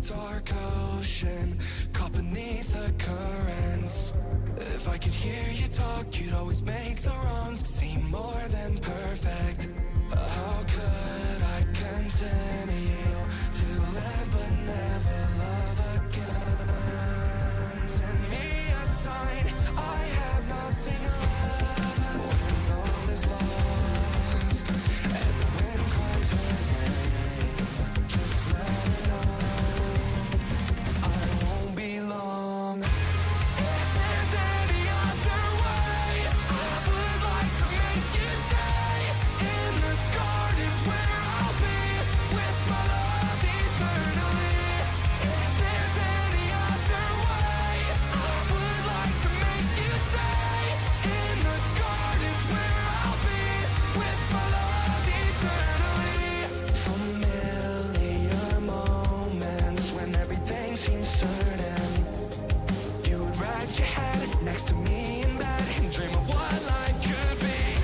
dark ocean, caught beneath the currents. If I could hear you talk, you'd always make the wrongs seem more than perfect. How could I continue to live but never love again? Send me a sign, I have nothing left, and all is lost, and the wind cries her name. Just let it know, I won't be long. If there's any other way, I would like to make you stay in the gardens where I'll be with my love eternally. If there's any other way, I would like to make you stay in the gardens where I'll be with my love eternally. Familiar moments when everything seems certain. You would rest your head next to me in bed and dream of what life could be.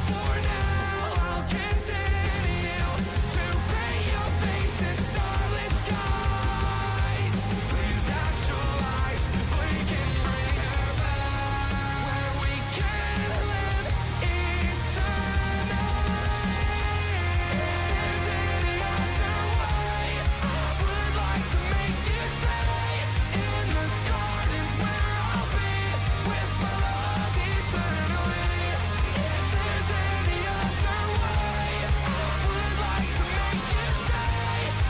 For now, I'll continue to paint your face in starlit skies. Please actualize, we can bring her back where we can live eternally. If there's any other way, I would like to make you stay in the gardens where I'll be with my love eternally. If there's any other way, I would like to make you stay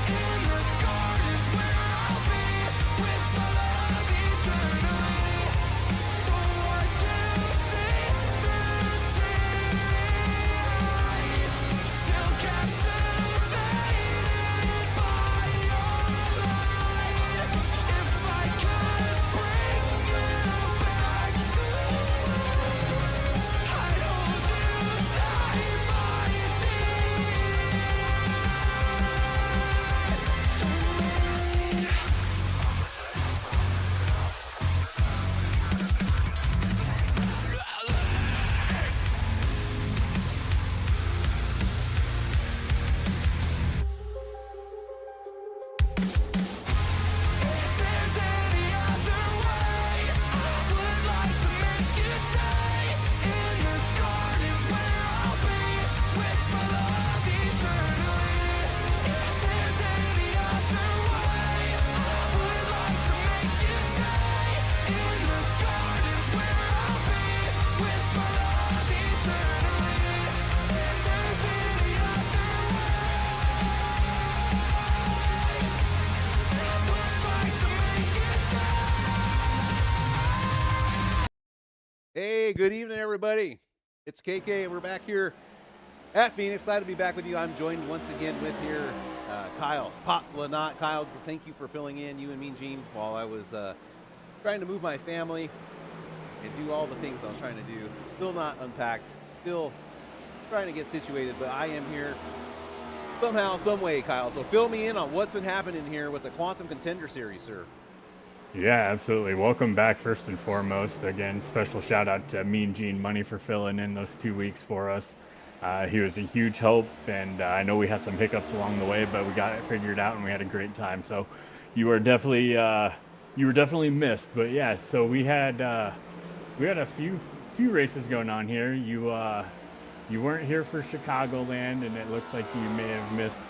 in the gardens where I'll be with my love eternally. So what do you see through tears? Still captivated by your light. If I could bring you back to us, I'd hold you tight, my dear. Tonight. If there's any other way, I would like to make you stay in the gardens where I'll be with my love eternally. If there's any other way, I would like to make you stay in the gardens where I'll be with my love eternally. If there's any other way, I would like to make you stay. Hey, good evening, everybody. It's KK, and we're back here at Phoenix. Glad to be back with you. I'm joined once again with here Kyle, Pop Lynott. Kyle, thank you for filling in, you and Mean Gene, while I was trying to move my family and do all the things I was trying to do. Still not unpacked, still trying to get situated, but I am here somehow, some way, Kyle. So fill me in on what's been happening here with the Quantum Contender Series, sir. Yeah, absolutely. Welcome back, first and foremost. Again, special shout out to Mean Gene Money for filling in those 2 weeks for us. He was a huge help, and I know we had some hiccups along the way, but we got it figured out and we had a great time. So you were definitely missed. But yeah, so we had a few races going on here. You weren't here for Chicagoland, and it looks like you may have missed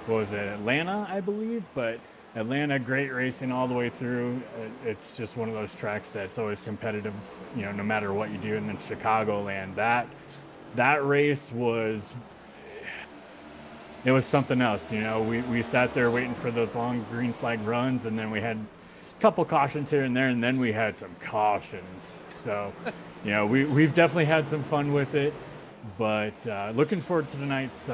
what was it, Atlanta, I believe, but Atlanta, great racing all the way through. It's just one of those tracks that's always competitive, no matter what you do. And then Chicagoland, that race was something else. We sat there waiting for those long green flag runs, and then we had a couple cautions here and there, and then we had some cautions. So, we've definitely had some fun with it, but looking forward to tonight's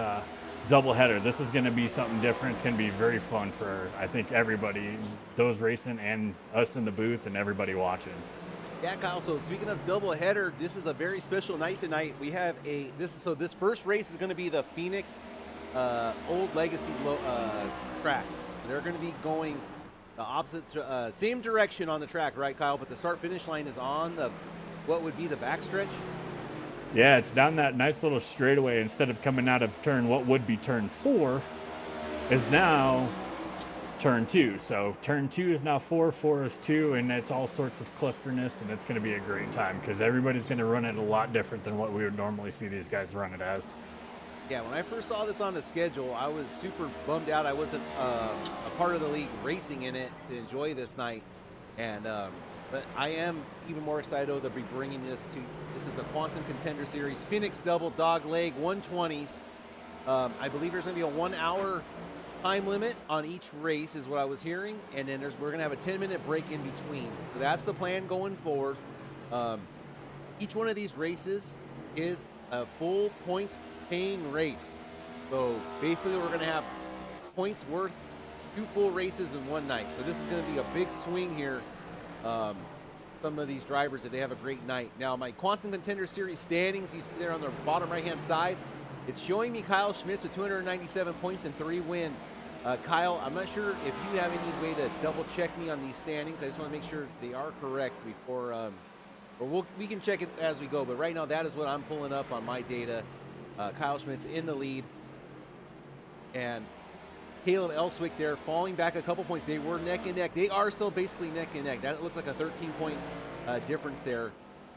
doubleheader. This is going to be something different. It's going to be very fun for, I think, everybody, those racing and us in the booth and everybody watching. Yeah, Kyle, so speaking of doubleheader, this is a very special night tonight. We have this first race is going to be the Phoenix Old Legacy track. They're going to be going the opposite, same direction on the track, right, Kyle? But the start-finish line is on what would be the backstretch? Yeah, it's down that nice little straightaway. Instead of coming out of what would be turn 4, is now turn 2. So turn 2 is now 4, 4 is 2, and it's all sorts of clusterness, and it's going to be a great time because everybody's going to run it a lot different than what we would normally see these guys run it as. Yeah, when I first saw this on the schedule, I was super bummed out. I wasn't a part of the league racing in it to enjoy this night, and but I am even more excited to be bringing this to. This is the Quantum Contender Series Phoenix Double Dog Leg 120s. I believe there's going to be a 1 hour time limit on each race is what I was hearing, and then we're gonna have a 10-minute break in between. So that's the plan going forward. Each one of these races is a full points paying race. So basically we're gonna have points worth 2 full races in one night. So this is gonna be a big swing here. Some of these drivers, if they have a great night. Now my Quantum Contender Series standings, you see there on the bottom right hand side, it's showing me Kyle Schmitz with 297 points and 3 wins. Kyle, I'm not sure if you have any way to double check me on these standings. I just want to make sure they are correct before, or we can check it as we go. But right now, that is what I'm pulling up on my data. Kyle Schmitz in the lead, and Caleb Elswick there falling back a couple points. They were neck and neck. They are still basically neck and neck. That looks like a 13-point difference there.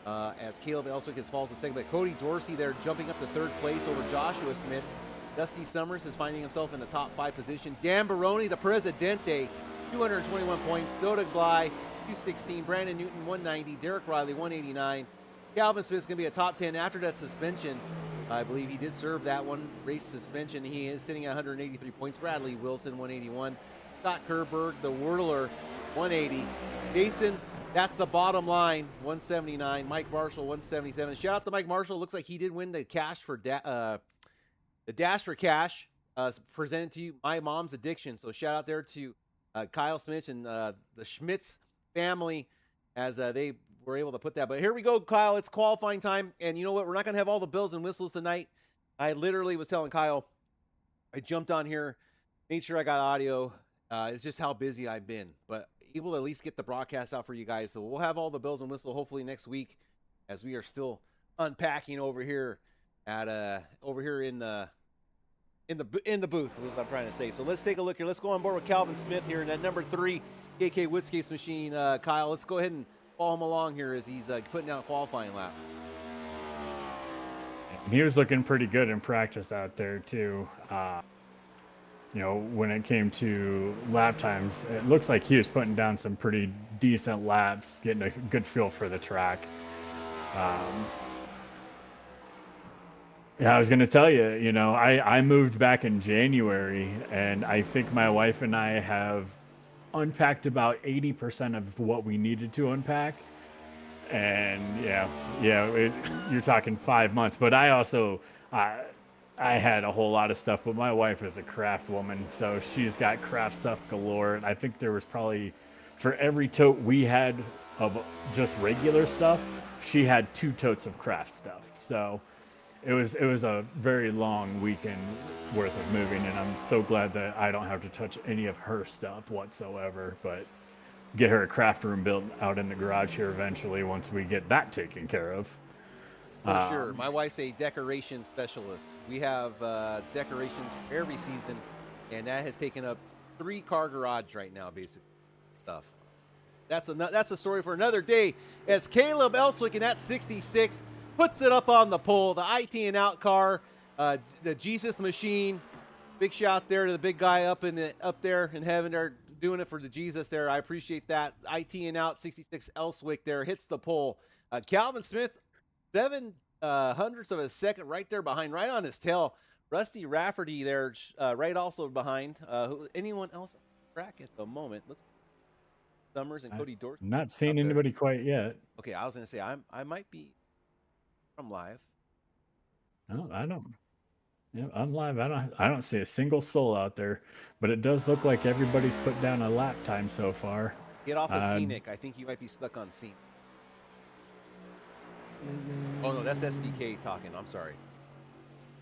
As Caleb Elswick falls to second, but Cody Dorsey there jumping up to 3rd place over Joshua Smits. Dusty Summers is finding himself in the top 5 position. Dan Baroni, the Presidente, 221 points. Doda Glai, 216. Brandon Newton, 190. Derek Riley, 189. Calvin Smith's going to be a top 10 after that suspension. I believe he did serve that one race suspension. He is sitting at 183 points. Bradley Wilson, 181. Scott Kerberg, the Whirler, 180. Jason, that's the bottom line, 179. Mike Marshall, 177. Shout out to Mike Marshall. Looks like he did win the cash for the Dash for Cash presented to you, My Mom's Addiction. So shout out there to Kyle Smith and the Schmitz family as they were able to put that. But here we go, Kyle. It's qualifying time. And you know what? We're not going to have all the bells and whistles tonight. I literally was telling Kyle, I jumped on here, made sure I got audio. It's just how busy I've been. But able to at least get the broadcast out for you guys. So we'll have all the bells and whistles hopefully next week as we are still unpacking over here at over here in the booth is what I'm trying to say. So let's take a look here. Let's go on board with Calvin Smith here in that number 3 KK Woodscapes machine. Kyle, let's go ahead and follow him along here as he's putting out a qualifying lap. He was looking pretty good in practice out there too. You know, when it came to lap times, it looks like he was putting down some pretty decent laps, getting a good feel for the track. Yeah, I was going to tell you, you know, I moved back in January, and I think my wife and I have unpacked about 80% of what we needed to unpack. And you're talking 5 months. But I also, I had a whole lot of stuff, but my wife is a craft woman, so she's got craft stuff galore. And I think there was probably, for every tote we had of just regular stuff, she had 2 totes of craft stuff. So it was a very long weekend worth of moving, and I'm so glad that I don't have to touch any of her stuff whatsoever, but get her a craft room built out in the garage here eventually once we get that taken care of. For sure. My wife's a decoration specialist. We have decorations for every season, and that has taken up 3-car garage right now, basically. Stuff. That's a story for another day. As Caleb Elswick in that 66 puts it up on the pole, the IT and out car, the Jesus machine. Big shout there to the big guy up there in heaven there doing it for the Jesus there. I appreciate that. IT and out 66 Elswick there hits the pole. Calvin Smith, 7/100ths of a second right there behind, right on his tail. Rusty Rafferty there, right also behind. Anyone else on the track at the moment? Looks like Summers and Cody Dorsey. Not seeing anybody quite yet. Okay, I was gonna say I might be from live. No, I don't. Yeah, I'm live. I don't see a single soul out there, but it does look like everybody's put down a lap time so far. Get off of Scenic. I think you might be stuck on Scenic. Oh no, that's SDK talking. I'm sorry.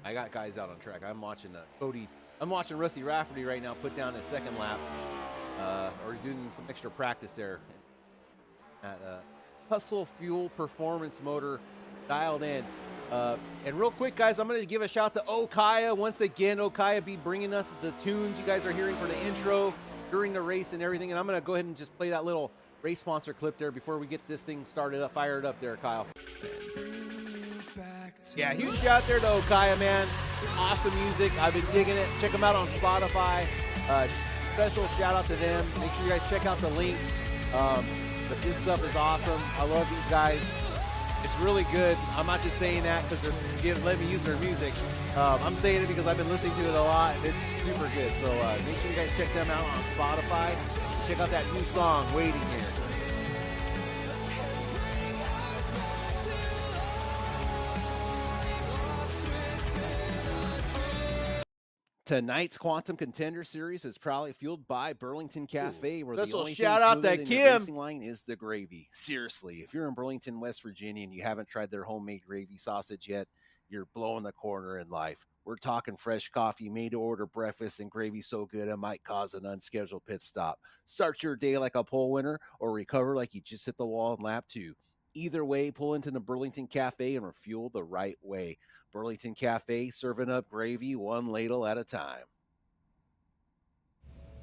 I got guys out on track. I'm watching Cody. I'm watching Rusty Rafferty right now put down his second lap, or doing some extra practice there. At Hustle Fuel Performance Motor dialed in. And real quick, guys, I'm going to give a shout out to Okaya. Once again, Okaya be bringing us the tunes you guys are hearing for the intro. during the race and everything. And I'm going to go ahead and just play that little race sponsor clip there before we get this thing started up, fired up there, Kyle. Yeah, huge shout out there to Okaya, man. Awesome music. I've been digging it. Check them out on Spotify. Special shout out to them. Make sure you guys check out the link. But this stuff is awesome. I love these guys. It's really good. I'm not just saying that because they're letting me use their music. I'm saying it because I've been listening to it a lot. It's super good. So make sure you guys check them out on Spotify. Check out that new song, Waiting Here. Tonight's Quantum Contender Series is proudly fueled by Burlington Cafe, where the only shout thing out smoother to than your Kim. racing line is the gravy. Seriously, if you're in Burlington, West Virginia, and you haven't tried their homemade gravy sausage yet, you're blowing the corner in life. We're talking fresh coffee, made-to-order breakfast, and gravy so good it might cause an unscheduled pit stop. Start your day like a pole winner, or recover like you just hit the wall in lap 2. Either way, pull into the Burlington Cafe and refuel the right way. Burlington Cafe, serving up gravy one ladle at a time.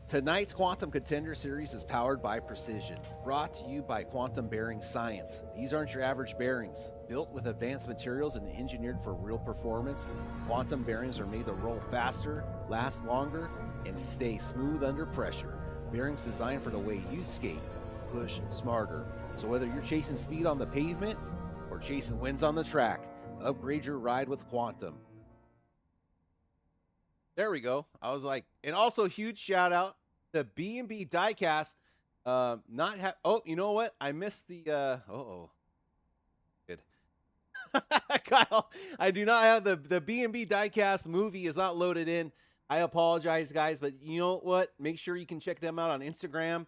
Tonight's Quantum Contender Series is powered by Precision, brought to you by Quantum Bearing Science. These aren't your average bearings. Built with advanced materials and engineered for real performance, quantum bearings are made to roll faster, last longer, and stay smooth under pressure. Bearings designed for the way you skate, push smarter. So whether you're chasing speed on the pavement or chasing wins on the track, upgrade your ride with Quantum. There we go. I was like, and also huge shout out to B&B Diecasts. Oh, you know what? I missed the, good. Kyle, I do not have the B&B Diecast movie is not loaded in. I apologize, guys, but you know what? Make sure you can check them out on Instagram,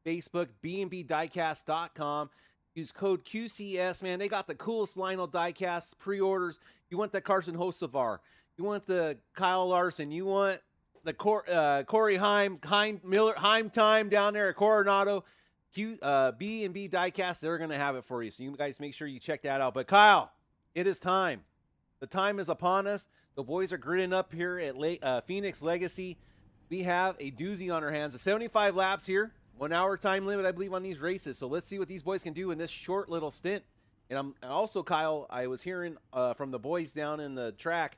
Facebook, bnbdiecast.com. Use code QCS, man. They got the coolest Lionel diecast pre-orders. You want the Carson Hocevar. You want the Kyle Larson. You want the Corey Heim time down there at Coronado. B&B Diecast, they're going to have it for you. So you guys make sure you check that out. But Kyle, it is time. The time is upon us. The boys are gritting up here at Phoenix Legacy. We have a doozy on our hands. 75 laps here. 1 hour time limit, I believe, on these races. So let's see what these boys can do in this short little stint. And also, Kyle, I was hearing from the boys down in the track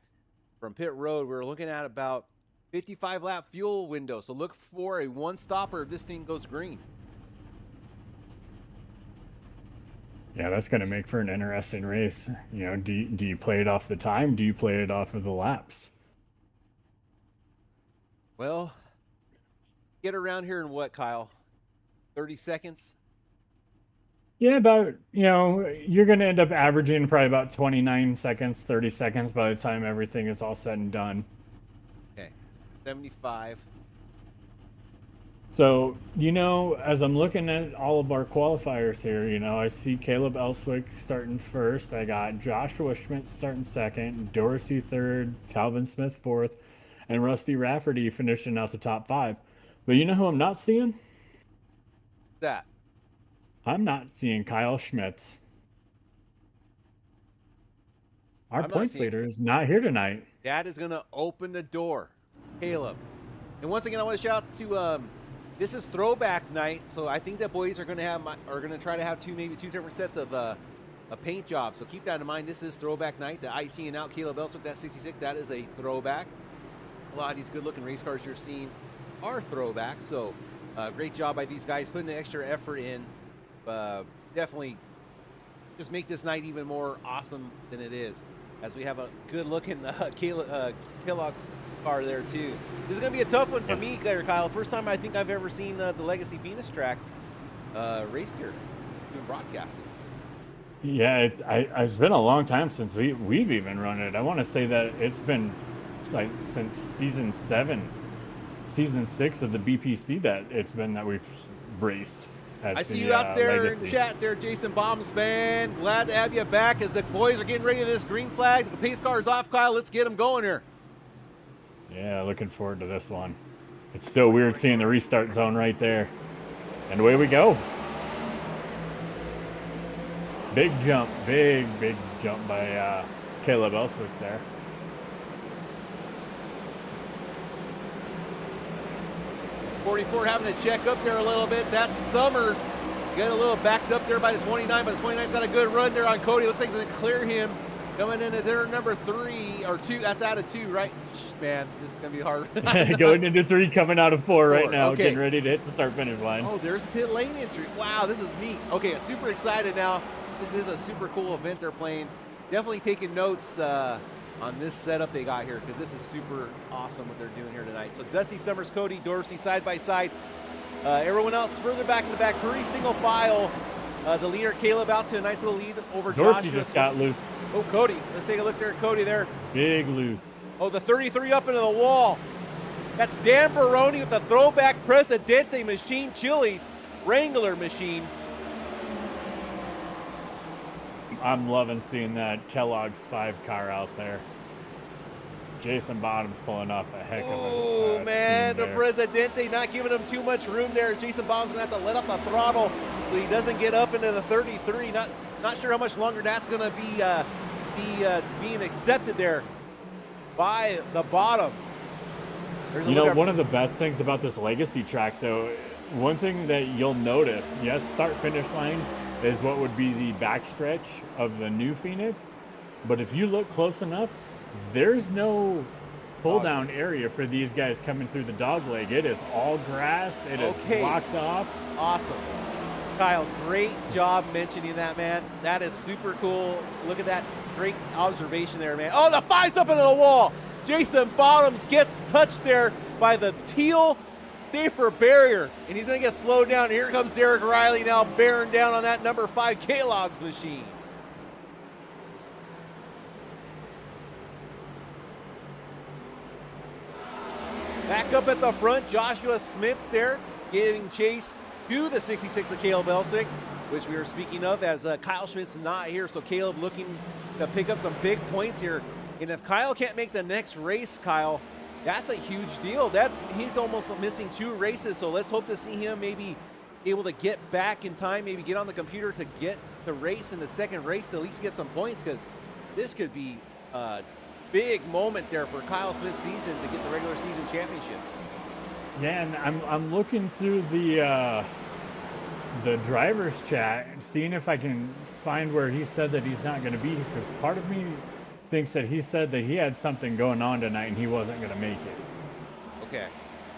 from pit road, we were looking at about 55 lap fuel window. So look for a one stopper if this thing goes green. Yeah, that's going to make for an interesting race. You know, do you play it off the time? Do you play it off of the laps? Well, get around here in what, Kyle? 30 seconds? Yeah, about, you know, you're going to end up averaging probably about 29 seconds, 30 seconds by the time everything is all said and done. Okay, 75. So, you know, as I'm looking at all of our qualifiers here, you know, I see Caleb Elswick starting first. I got Joshua Schmidt starting second, Dorsey third, Calvin Smith fourth, and Rusty Rafferty finishing out the top 5. But you know who I'm not seeing? That. I'm not seeing Kyle Schmitz. Our points leader is not here tonight. That is going to open the door, Caleb. And once again, I want to shout out to this is throwback night, so I think the boys are going to try to have maybe two different sets of a paint job. So keep that in mind. This is throwback night. The IT and out Caleb Elswick, that 66, that is a throwback. A lot of these good-looking race cars you're seeing are throwbacks. So great job by these guys putting the extra effort in. Definitely just make this night even more awesome than it is, as we have a good-looking Kellogg's car there too. This is going to be a tough one for me there, Kyle. First time I think I've ever seen the Legacy Phoenix track raced here, doing broadcasting. Yeah, it's been a long time since we've even run it. I want to say that it's been like since season 6 of the BPC that it's been that we've raced. I see you out there Legacy. In chat there, Jason Bombs fan. Glad to have you back as the boys are getting ready to this green flag. The pace car is off, Kyle. Let's get them going here. Yeah, looking forward to this one. It's so weird seeing the restart zone right there. And away we go. Big jump by Caleb Elswick there. 44 having to check up there a little bit. That's Summers. Get a little backed up there by the 29, but the 29's got a good run there on Cody. Looks like he's going to clear him. Coming in at their number 3 or 2. That's out of 2, right? Man, this is going to be hard. Going into 3, coming out of 4 right now. Okay. Getting ready to hit the start finish line. Oh, there's a pit lane entry. Wow, this is neat. Okay, super excited now. This is a super cool event they're playing. Definitely taking notes on this setup they got here because this is super awesome what they're doing here tonight. So Dusty, Summers, Cody, Dorsey side by side. Everyone else further back in the back, pretty single file. The leader, Caleb, out to a nice little lead over Dorsey Joshua. just got loose. Oh, Cody. Let's take a look there at Cody there. Big loose. Oh, the 33 up into the wall. That's Dan Baroni with the throwback Presidente machine, Chili's Wrangler machine. I'm loving seeing that Kellogg's 5 car out there. Jason Bottom's pulling off a heck of a Oh, man, the there. Presidente not giving him too much room there. Jason Bottom's going to have to let up the throttle so he doesn't get up into the 33. Not sure how much longer that's going to be being accepted there by the bottom. You know, one of the best things about this legacy track, though, one thing that you'll notice, yes, start-finish line is what would be the backstretch of the new Phoenix, but if you look close enough, there's no pull-down area for these guys coming through the dog leg. It is all grass. It is blocked off. Awesome. Kyle, great job mentioning that, man. That is super cool. Look at that great observation there, man. Oh, the 5's up into the wall. Jason Bottoms gets touched there by the teal safer barrier, and he's going to get slowed down. Here comes Derek Riley now bearing down on that number 5 Kellogg's machine. Back up at the front, Joshua Smith's there, giving chase to the 66 of Caleb Elswick, which we were speaking of as Kyle Schmidt's not here, so Caleb looking to pick up some big points here. And if Kyle can't make the next race, Kyle, that's a huge deal. He's almost missing 2 races, so let's hope to see him maybe able to get back in time, maybe get on the computer to get to race in the second race to at least get some points, because this could be big moment there for Kyle Smith's season to get the regular season championship. Yeah, and I'm looking through the driver's chat, seeing if I can find where he said that he's not going to be, because part of me thinks that he said that he had something going on tonight and he wasn't going to make it. Okay.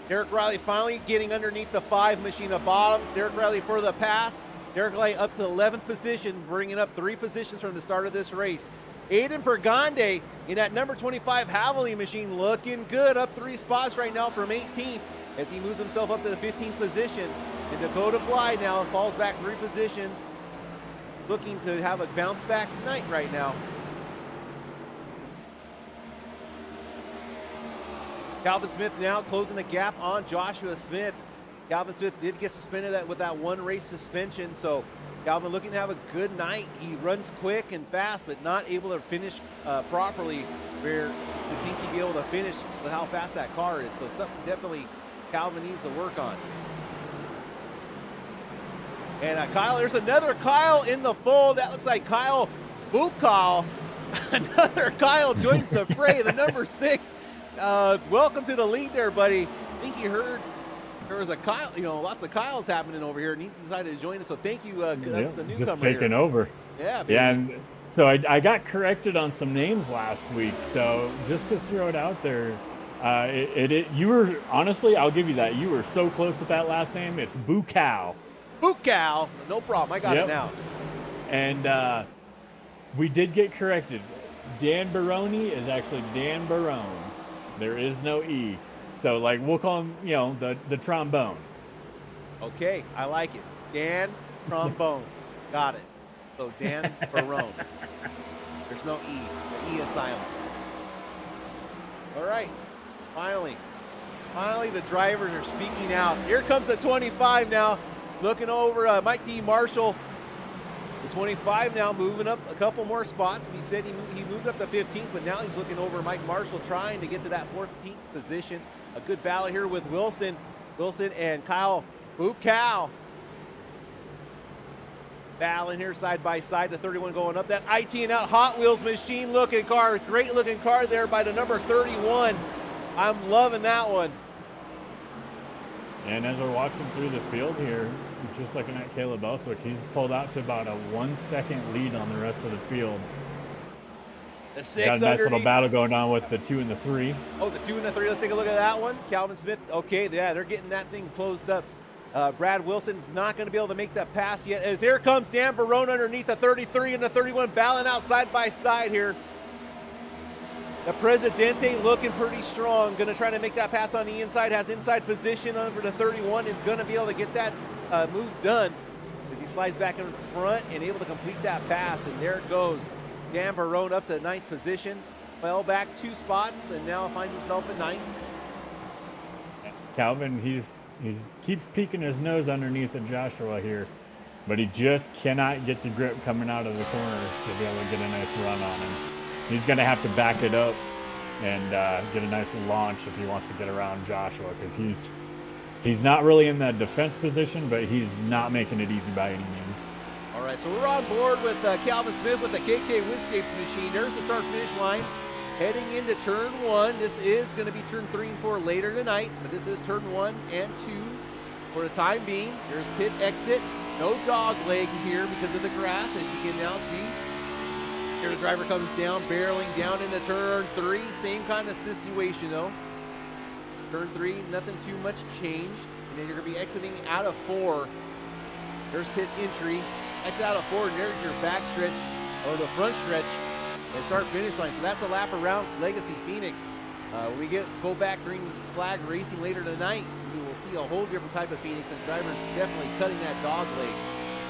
Derek Riley finally getting underneath the 5 machine of Bottoms. Derek Riley for the pass. Derek Riley up to 11th position, bringing up 3 positions from the start of this race. Aiden Pergande in that number 25 Haviland machine looking good, up 3 spots right now from 18th as he moves himself up to the 15th position. And Dakota Bly now falls back 3 positions, looking to have a bounce back night right now. Calvin Smith now closing the gap on Joshua Smith. Calvin Smith did get suspended with that 1 race suspension, so Calvin looking to have a good night. He runs quick and fast, but not able to finish properly where you think he'd be able to finish with how fast that car is. So something definitely Calvin needs to work on. And Kyle, there's another Kyle in the fold. That looks like Kyle Bukal. Another Kyle joins the fray, the number 6. Welcome to the lead there, buddy. I think you heard there was a Kyle, lots of Kyles happening over here, and he decided to join us. So thank you. That's a newcomer just taking here. over. Yeah, baby. Yeah, and so I got corrected on some names last week. So just to throw it out there, you were, honestly, I'll give you that. You were so close with that last name. It's Bukal. Bukal, no problem. I got it now. And we did get corrected. Dan Baroni is actually Dan Barone. There is no E. So, we'll call him, the trombone. Okay, I like it. Dan Trombone. Got it. So, Dan Barone. There's no E. The E is silent. All right. Finally, the drivers are speaking out. Here comes the 25 now. Looking over Mike D. Marshall. The 25 now moving up a couple more spots. He said he moved up to 15th, but now he's looking over Mike Marshall trying to get to that 14th position. A good battle here with Wilson and Kyle Bukal. Battling here side by side. The 31 going up. That IT and out Hot Wheels machine looking car. Great looking car there by the number 31. I'm loving that one. And as we're watching through the field here, just looking at Caleb Elswick, he's pulled out to about a 1 second lead on the rest of the field. The 6 got a nice little underneath. battle going on with the 2 and the 3. Oh, the 2 and the 3. Let's take a look at that one. Calvin Smith. Okay, yeah, they're getting that thing closed up. Brad Wilson's not going to be able to make that pass yet. As here comes Dan Barone underneath the 33 and the 31, battling out side by side here. The Presidente looking pretty strong. Going to try to make that pass on the inside. Has inside position on for the 31. Is going to be able to get that move done as he slides back in front and able to complete that pass. And there it goes. Dan Barone up to 9th position. Fell back 2 spots, but now finds himself at 9th. Calvin, he keeps peeking his nose underneath of Joshua here, but he just cannot get the grip coming out of the corner to be able to get a nice run on him. He's going to have to back it up and get a nice launch if he wants to get around Joshua, because he's not really in that defense position, but he's not making it easy by any means. All right, so we're on board with Calvin Smith with the KK Windscapes machine. There's the start-finish line. Heading into turn 1. This is going to be turn 3 and 4 later tonight, but this is turn 1 and 2 for the time being. There's pit exit. No dog leg here because of the grass, as you can now see. Here the driver comes down, barreling down into turn 3. Same kind of situation, though. Turn 3, nothing too much changed. And then you're going to be exiting out of 4. There's pit entry. Exit out of 4, and there's your back stretch, or the front stretch, and start finish line. So that's a lap around Legacy Phoenix. When we go back green flag racing later tonight, we will see a whole different type of Phoenix, and drivers definitely cutting that dog leg.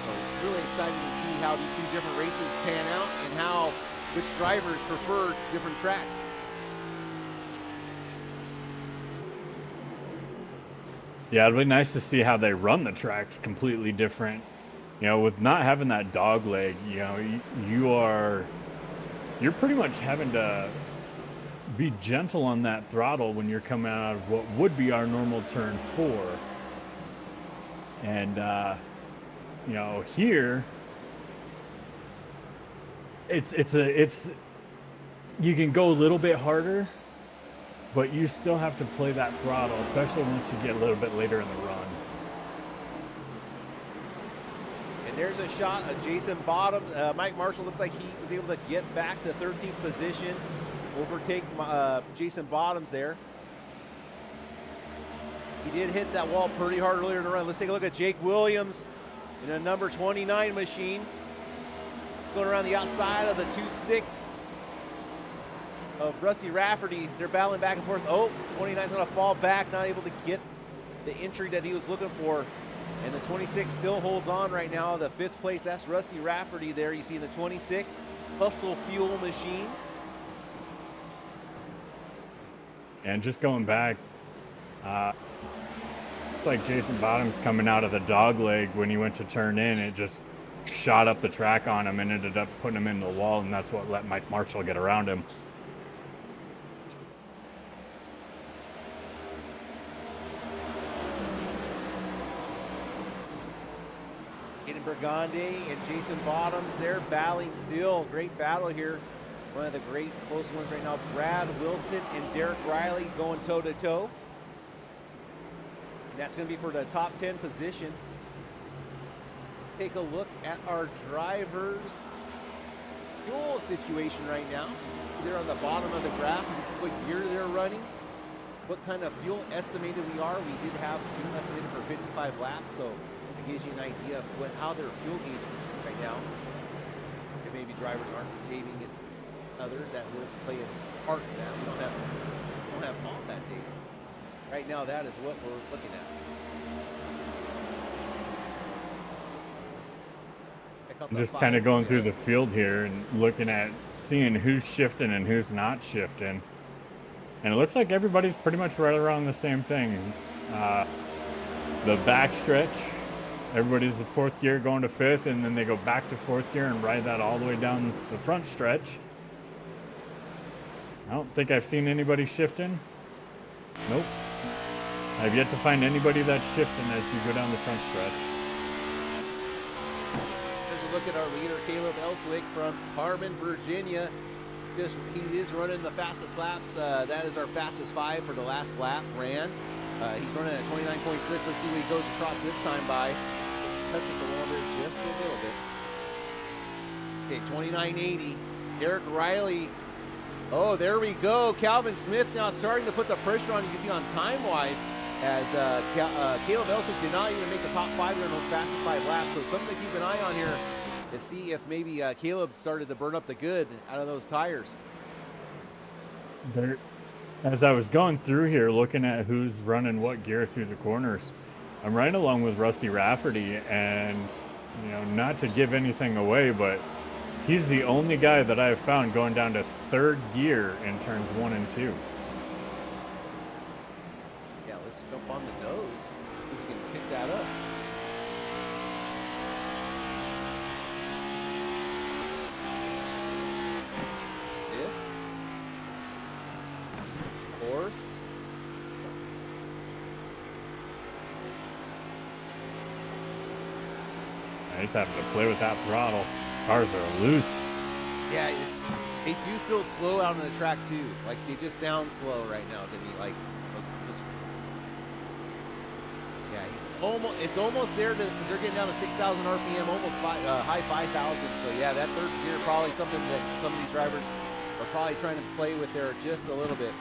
So it's really exciting to see how these 2 different races pan out and which drivers prefer different tracks. Yeah, it'll be nice to see how they run the tracks completely different. You know, with not having that dog leg, you know, you're pretty much having to be gentle on that throttle when you're coming out of what would be our normal turn 4. And, you know, here, you can go a little bit harder, but you still have to play that throttle, especially once you get a little bit later in the run. And there's a shot of Jason Bottoms. Mike Marshall looks like he was able to get back to 13th position, overtake Jason Bottoms there. He did hit that wall pretty hard earlier in the run. Let's take a look at Jake Williams in a number 29 machine. Going around the outside of the 2.6 of Rusty Rafferty. They're battling back and forth. Oh, 29's going to fall back, not able to get the entry that he was looking for. And the 26 still holds on right now. The 5th place, that's Rusty Rafferty there. You see the 26 Hustle Fuel machine. And just going back, like Jason Bottoms coming out of the dog leg when he went to turn in, it just shot up the track on him and ended up putting him in the wall, and that's what let Mike Marshall get around him. Aiden Burgundy and Jason Bottoms, they're battling still. Great battle here. One of the great close ones right now. Brad Wilson and Derek Riley going toe-to-toe. And that's going to be for the top 10 position. Take a look at our drivers' fuel situation right now. They're on the bottom of the graph. You can see what gear they're running, what kind of fuel estimated we are. We did have fuel estimated for 55 laps, so it gives you an idea of how their fuel gauge right now. If maybe drivers aren't saving as others, that will play a part in that. We don't have all that data. Right now, that is what we're looking at. Just kind of going through the field here and looking at seeing who's shifting and who's not shifting. And it looks like everybody's pretty much right around the same thing. The back stretch, everybody's in 4th gear going to 5th, and then they go back to 4th gear and ride that all the way down the front stretch. I don't think I've seen anybody shifting. Nope. I've yet to find anybody that's shifting as you go down the front stretch. Look at our leader, Caleb Elswick from Harmon, Virginia. He is running the fastest laps. That is our fastest 5 for the last lap ran. He's running at 29.6. Let's see what he goes across this time by. Let's touch with the wall there just a little bit. Okay, 29.80. Derek Riley. Oh, there we go. Calvin Smith now starting to put the pressure on. You can see on time-wise, as Caleb Elswick did not even make the top 5 during those fastest 5 laps. So something to keep an eye on here to see if maybe Caleb started to burn up the good out of those tires. As I was going through here, looking at who's running what gear through the corners, I'm right along with Rusty Rafferty, and not to give anything away, but he's the only guy that I've found going down to 3rd gear in turns 1 and 2. Yeah, let's jump on the nose. See if we can pick that up. Fourth. He's having to play with that throttle. Cars are loose. Yeah, they do feel slow out on the track too. Like they just sound slow right now to me. Like just yeah, it's almost there because they're getting down to 6,000 RPM, almost high 5,000. So yeah, that 3rd gear probably something that some of these drivers are probably trying to play with there just a little bit.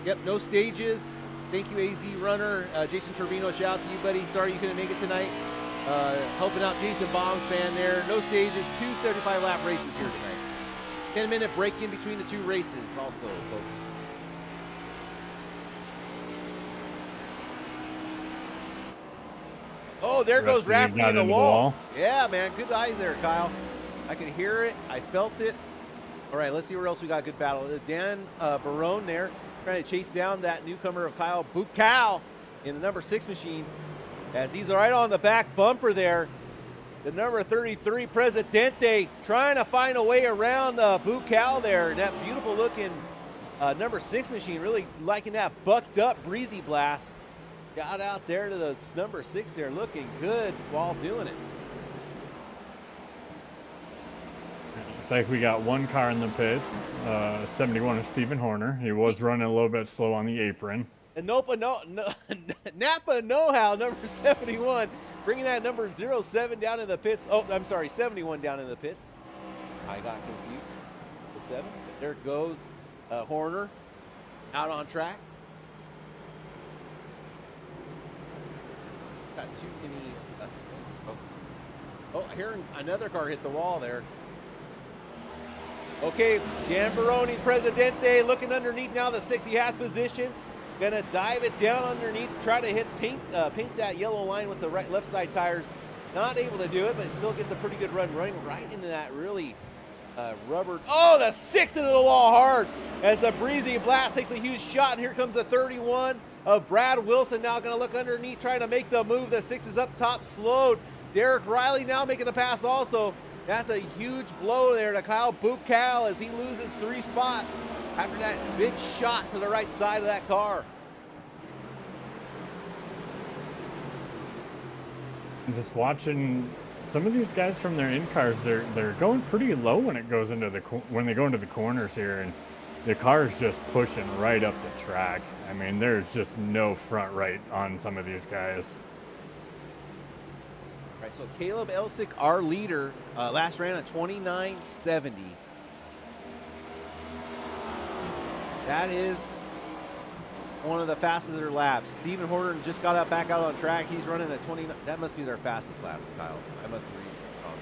Yep, no stages. Thank you, AZ Runner. Jason Trevino, shout out to you, buddy. Sorry you couldn't make it tonight. Helping out Jason Baum's fan there. No stages, 2 75-lap races here tonight. 10-minute break in between the 2 races also, folks. Oh, there goes Rafferty in the wall. Yeah, man, good eyes there, Kyle. I could hear it. I felt it. All right, let's see where else we got good battle. Dan Barone there trying to chase down that newcomer of Kyle Buchal in the number 6 machine as he's right on the back bumper there. The number 33 Presidente trying to find a way around Buchal there. And that beautiful looking number 6 machine, really liking that bucked up breezy blast. Got out there to the number 6 there, looking good while doing it. Looks like we got 1 car in the pits. 71 is Stephen Horner. He was running a little bit slow on the apron. And Napa Know-How, number 71, bringing that number 07 down in the pits. Oh, I'm sorry, 71 down in the pits. I got confused. 07. There goes Horner out on track. Got too many. Oh, hearing another car hit the wall there. Okay, Dan Barone, Presidente, looking underneath now the 6. He has position. Gonna dive it down underneath, try to paint that yellow line with the left side tires. Not able to do it, but it still gets a pretty good run, running right into that really rubber. Oh, the 6 into the wall hard as the breezy blast takes a huge shot. And here comes the 31 of Brad Wilson, now gonna look underneath, trying to make the move. The 6 is up top, slowed. Derek Riley now making the pass also. That's a huge blow there to Kyle Buchal as he loses 3 spots after that big shot to the right side of that car. I'm just watching some of these guys from their in cars. They're going pretty low when it goes into when they go into the corners here, and the car is just pushing right up the track. I mean, there's just no front right on some of these guys. All right, so Caleb Elsick, our leader, last ran a 29.70. That is one of the fastest of their laps. Stephen Horner just got back out on track. He's running at 20. That must be their fastest laps, Kyle. I must be reading wrong.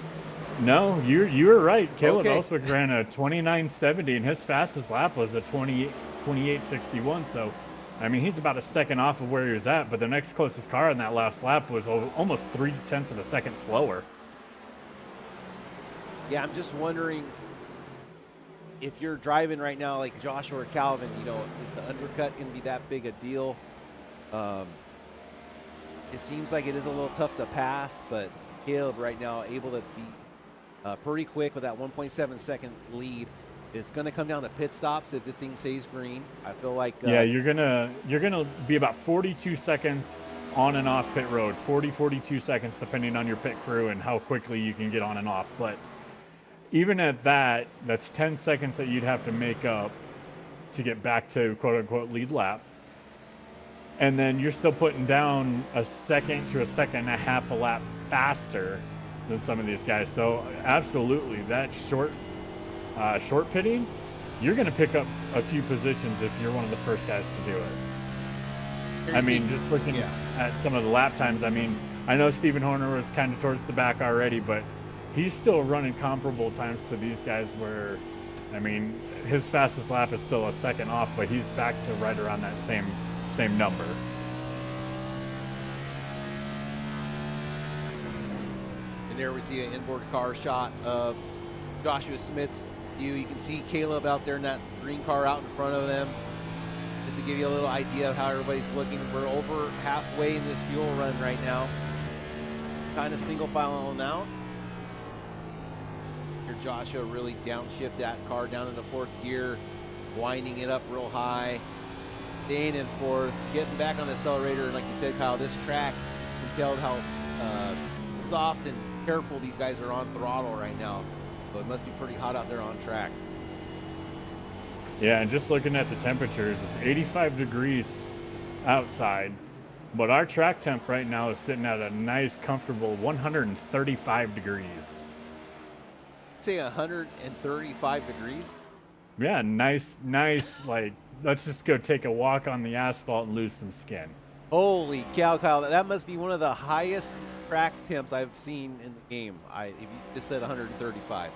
No, you were right. Caleb Elswick ran a 29.70, and his fastest lap was a 28.61. So, I mean, he's about a second off of where he was at, but the next closest car in that last lap was almost 0.3 of a second slower. Yeah, I'm just wondering if you're driving right now like Joshua or Calvin, is the undercut going to be that big a deal? It seems like it is a little tough to pass, but Caleb right now able to be pretty quick with that 1.7 second lead. It's going to come down to pit stops if the thing stays green. I feel like yeah, you're gonna be about 42 seconds on and off pit road, 42 seconds depending on your pit crew and how quickly you can get on and off. But even at that, that's 10 seconds that you'd have to make up to get back to quote unquote lead lap. and then you're still putting down a second to a second and a half a lap faster than some of these guys. So absolutely, that short pitting, you're going to pick up a few positions if you're one of the first guys to do it. I mean, just looking at some of the lap times, I mean, I know Stephen Horner was kind of towards the back already, but he's still running comparable times to these guys where, I mean, his fastest lap is still a second off, but he's back to right around that same number. And there we see an inboard car shot of Joshua Smith's view. You can see Caleb out there in that green car out in front of them. Just to give you a little idea of how everybody's looking. We're over halfway in this fuel run right now. Kind of single file on out. Here Joshua really downshift that car down into fourth gear, winding it up real high, staying in fourth, getting back on the accelerator. And like you said, Kyle, this track, you can tell how soft and careful these guys are on throttle right now. So it must be pretty hot out there on track. Yeah, and just looking at the temperatures, it's 85 degrees outside, but our track temp right now is sitting at a nice, comfortable 135 degrees. Say 135 degrees? Yeah, nice, like, let's just go take a walk on the asphalt and lose some skin. Holy cow, Kyle. That must be one of the highest track temps I've seen in the game. If you just said 135.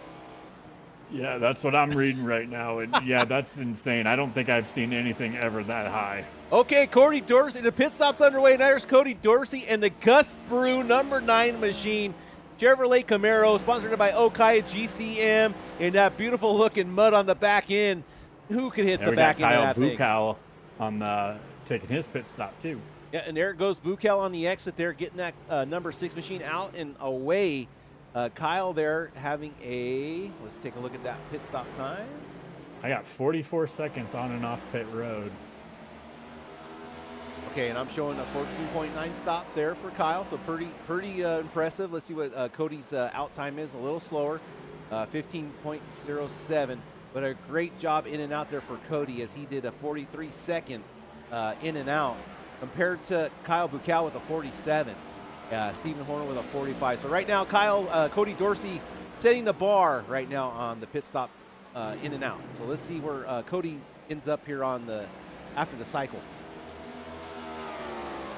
Yeah, that's what I'm reading right now. And yeah, that's insane. I don't think I've seen anything ever that high. Okay, Cody Dorsey, the pit stop's underway. Now there's Cody Dorsey and the Gus Brew number 9 machine. Chevrolet Camaro, sponsored by Okai GCM, and that beautiful looking mud on the back end. Who could hit the back end of that thing? Kyle on taking his pit stop too. Yeah, and there goes Bukel on the exit there, getting that number 6 machine out and away. Kyle there having let's take a look at that pit stop time. I got 44 seconds on and off pit road. Okay, and I'm showing a 14.9 stop there for Kyle, so pretty impressive. Let's see what Cody's out time is, a little slower, 15.07, but a great job in and out there for Cody as he did a 43-second in and out compared to Kyle Bukel with a 47. Stephen Horner with a 45. So right now, Cody Dorsey setting the bar right now on the pit stop in and out. So let's see where Cody ends up here after the cycle.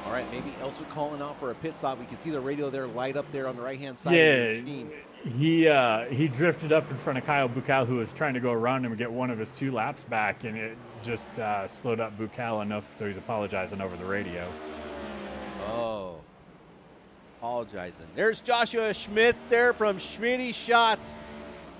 All right, maybe Elswick calling out for a pit stop. We can see the radio there light up there on the right-hand side of the machine. He drifted up in front of Kyle Bukel, who was trying to go around him and get one of his 2 laps back, and it just slowed up Bukel enough, so he's apologizing over the radio. Oh, apologizing. There's Joshua Schmitz there from Schmitty Shots.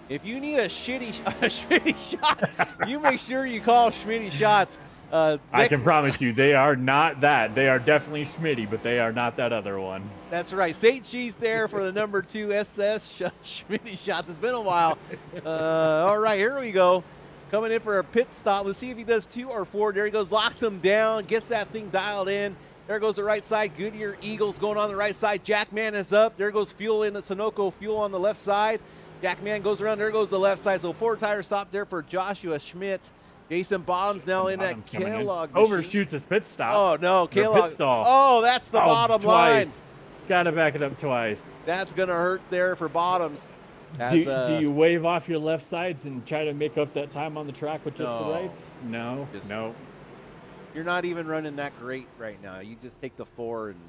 If you need a shitty shot, you make sure you call Schmitty Shots. I can promise you, they are not that. They are definitely Schmitty, but they are not that other one. That's right. St. Cheese there for the number 2 SS Schmitty Shots. It's been a while. All right, here we go. Coming in for a pit stop. Let's see if he does 2 or 4. There he goes, locks him down, gets that thing dialed in. There goes the right side. Goodyear Eagles going on the right side. Jackman is up. There goes fuel in the Sunoco fuel on the left side. Jackman goes around. There goes the left side. So 4-tire stop there for Joshua Schmitz. Jason Bottoms now in that Kellogg machine. Overshoots his pit stop. Oh, no. Kellogg. Pit stall. Oh, that's the bottom line. Got to back it up twice. That's going to hurt there for Bottoms. Do you wave off your left sides and try to make up that time on the track with just the rights? No. No. You're not even running that great right now. You just take the 4 and...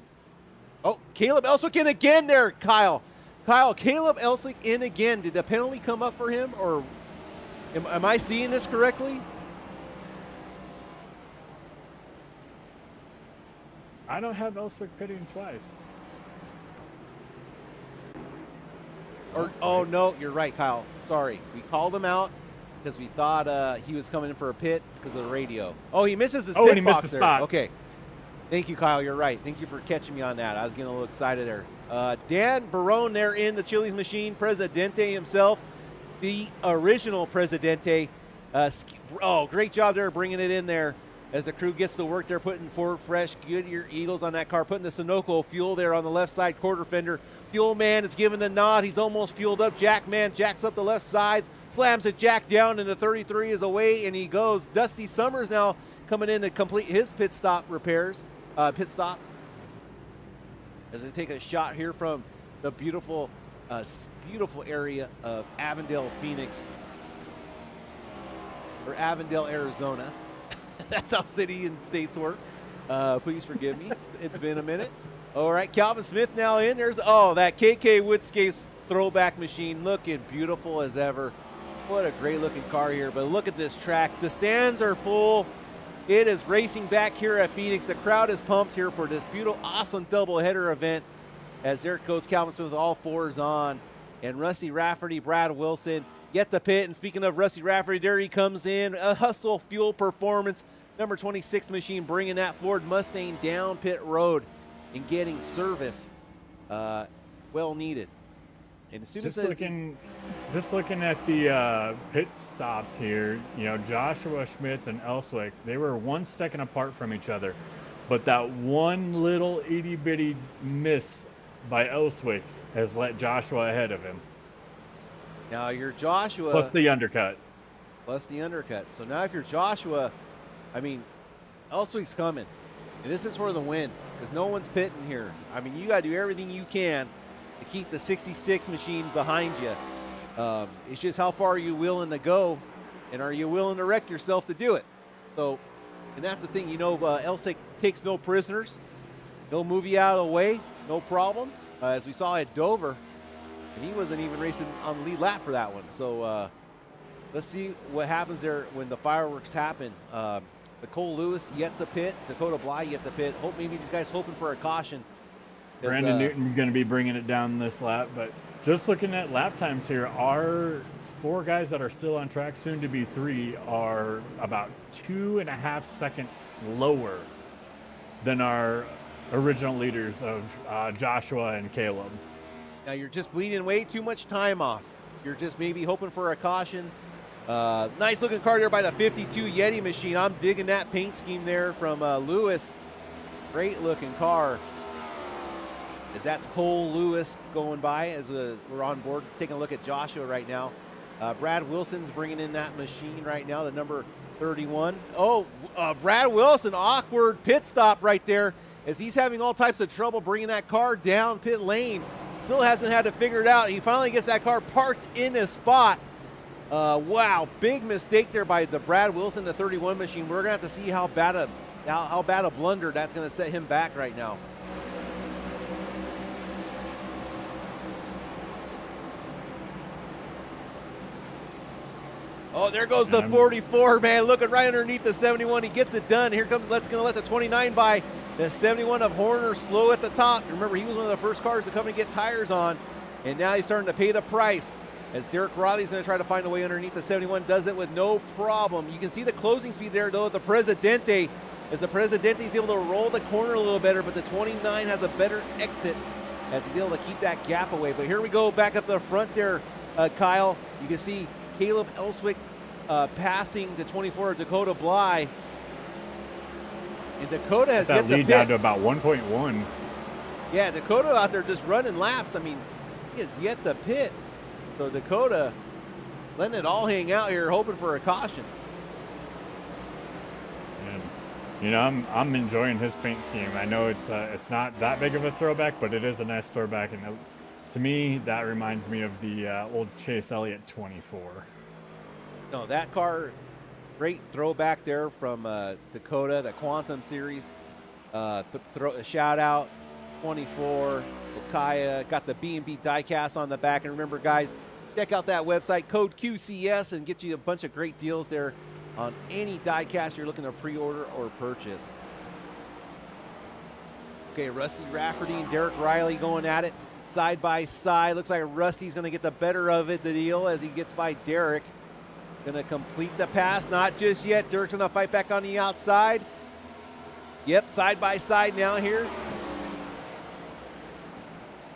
Oh, Caleb Elswick in again there, Kyle. Caleb Elswick in again. Did the penalty come up for him, or am I seeing this correctly? I don't have Elswick pitting twice. Oh, no, you're right, Kyle. Sorry. We called him out because we thought he was coming in for a pit because of the radio. Oh, he misses his pit box there. Spot. Okay. Thank you, Kyle. You're right. Thank you for catching me on that. I was getting a little excited there. Dan Barone there in the Chili's machine, Presidente himself, the original Presidente. Great job there bringing it in there as the crew gets to work there, putting 4 fresh Goodyear Eagles on that car, putting the Sunoco fuel there on the left side quarter fender. Fuel man is giving the nod. He's almost fueled up. Jackman jacks up the left side, slams the jack down, and the 33 is away, and he goes. Dusty Summers now coming in to complete his pit stop repairs. pit stop. As we take a shot here from the beautiful area of Avondale, Phoenix, or Avondale, Arizona. That's how city and states work. Please forgive me. It's been a minute. All right, Calvin Smith now in. There's, that KK Woodscapes throwback machine looking beautiful as ever. What a great looking car here. But look at this track. The stands are full. It is racing back here at Phoenix. The crowd is pumped here for this beautiful, awesome doubleheader event as there goes Calvin Smith with all fours on. And Rusty Rafferty, Brad Wilson, get the pit. And speaking of Rusty Rafferty, there he comes in. A Hustle Fuel Performance, number 26 machine, bringing that Ford Mustang down pit road and getting service well needed. And as soon as just looking at the pit stops here, Joshua Schmitz and Elswick, they were 1 second apart from each other, but that one little itty bitty miss by Elswick has let Joshua ahead of him. Now you're Joshua. Plus the undercut. So now if you're Joshua, Elswick's coming. And this is for the win because no one's pitting here. You got to do everything you can to keep the 66 machine behind you. It's just how far are you willing to go, and are you willing to wreck yourself to do it? So, and that's the thing, Elswick takes no prisoners. He'll move you out of the way, no problem. As we saw at Dover, and he wasn't even racing on the lead lap for that one. So let's see what happens there when the fireworks happen. Nicole Lewis yet to pit, Dakota Bly yet to pit. Maybe these guys hoping for a caution. Brandon Newton going to be bringing it down this lap, but just looking at lap times here, our 4 guys that are still on track, soon to be 3, are about 2.5 seconds slower than our original leaders of Joshua and Caleb. Now you're just bleeding way too much time off. You're just maybe hoping for a caution. Nice looking car there by the 52 Yeti machine. I'm digging that paint scheme there from Lewis. Great looking car. As that's Cole Lewis going by as we're on board taking a look at Joshua right now. Brad Wilson's bringing in that machine right now, the number 31. Brad Wilson, awkward pit stop right there as he's having all types of trouble bringing that car down pit lane. Still hasn't had to figure it out. He finally gets that car parked in his spot. Wow, big mistake there by the Brad Wilson, the 31 machine. We're going to have to see how bad a blunder that's going to set him back right now. Oh, there goes the 44, man, looking right underneath the 71. He gets it done. Here comes, going to let the 29 by. The 71 of Horner slow at the top. Remember, he was one of the first cars to come and get tires on, and now he's starting to pay the price. As Derek Riley's going to try to find a way underneath the 71, does it with no problem. You can see the closing speed there, though, at the Presidente. As the Presidente's able to roll the corner a little better, but the 29 has a better exit as he's able to keep that gap away. But here we go, back up the front there, Kyle. You can see Caleb Elswick passing the 24 Dakota Bly. And Dakota has yet to pit. Lead down to about 1.1. Yeah, Dakota out there just running laps. He is yet to pit. So Dakota letting it all hang out here, hoping for a caution. And I'm enjoying his paint scheme. I know it's not that big of a throwback, but it is a nice throwback. And to me, that reminds me of the old Chase Elliott 24. No, that car, great throwback there from Dakota, the Quantum Series. Shout out 24, Okaya, got the B&B Diecasts on the back. And remember, guys, check out that website, code QCS, and get you a bunch of great deals there on any diecast you're looking to pre-order or purchase. Okay, Rusty Rafferty and Derek Riley going at it side by side. Looks like Rusty's going to get the better of it, the deal, as he gets by Derek. Going to complete the pass. Not just yet. Derek's going to fight back on the outside. Yep, side by side now here.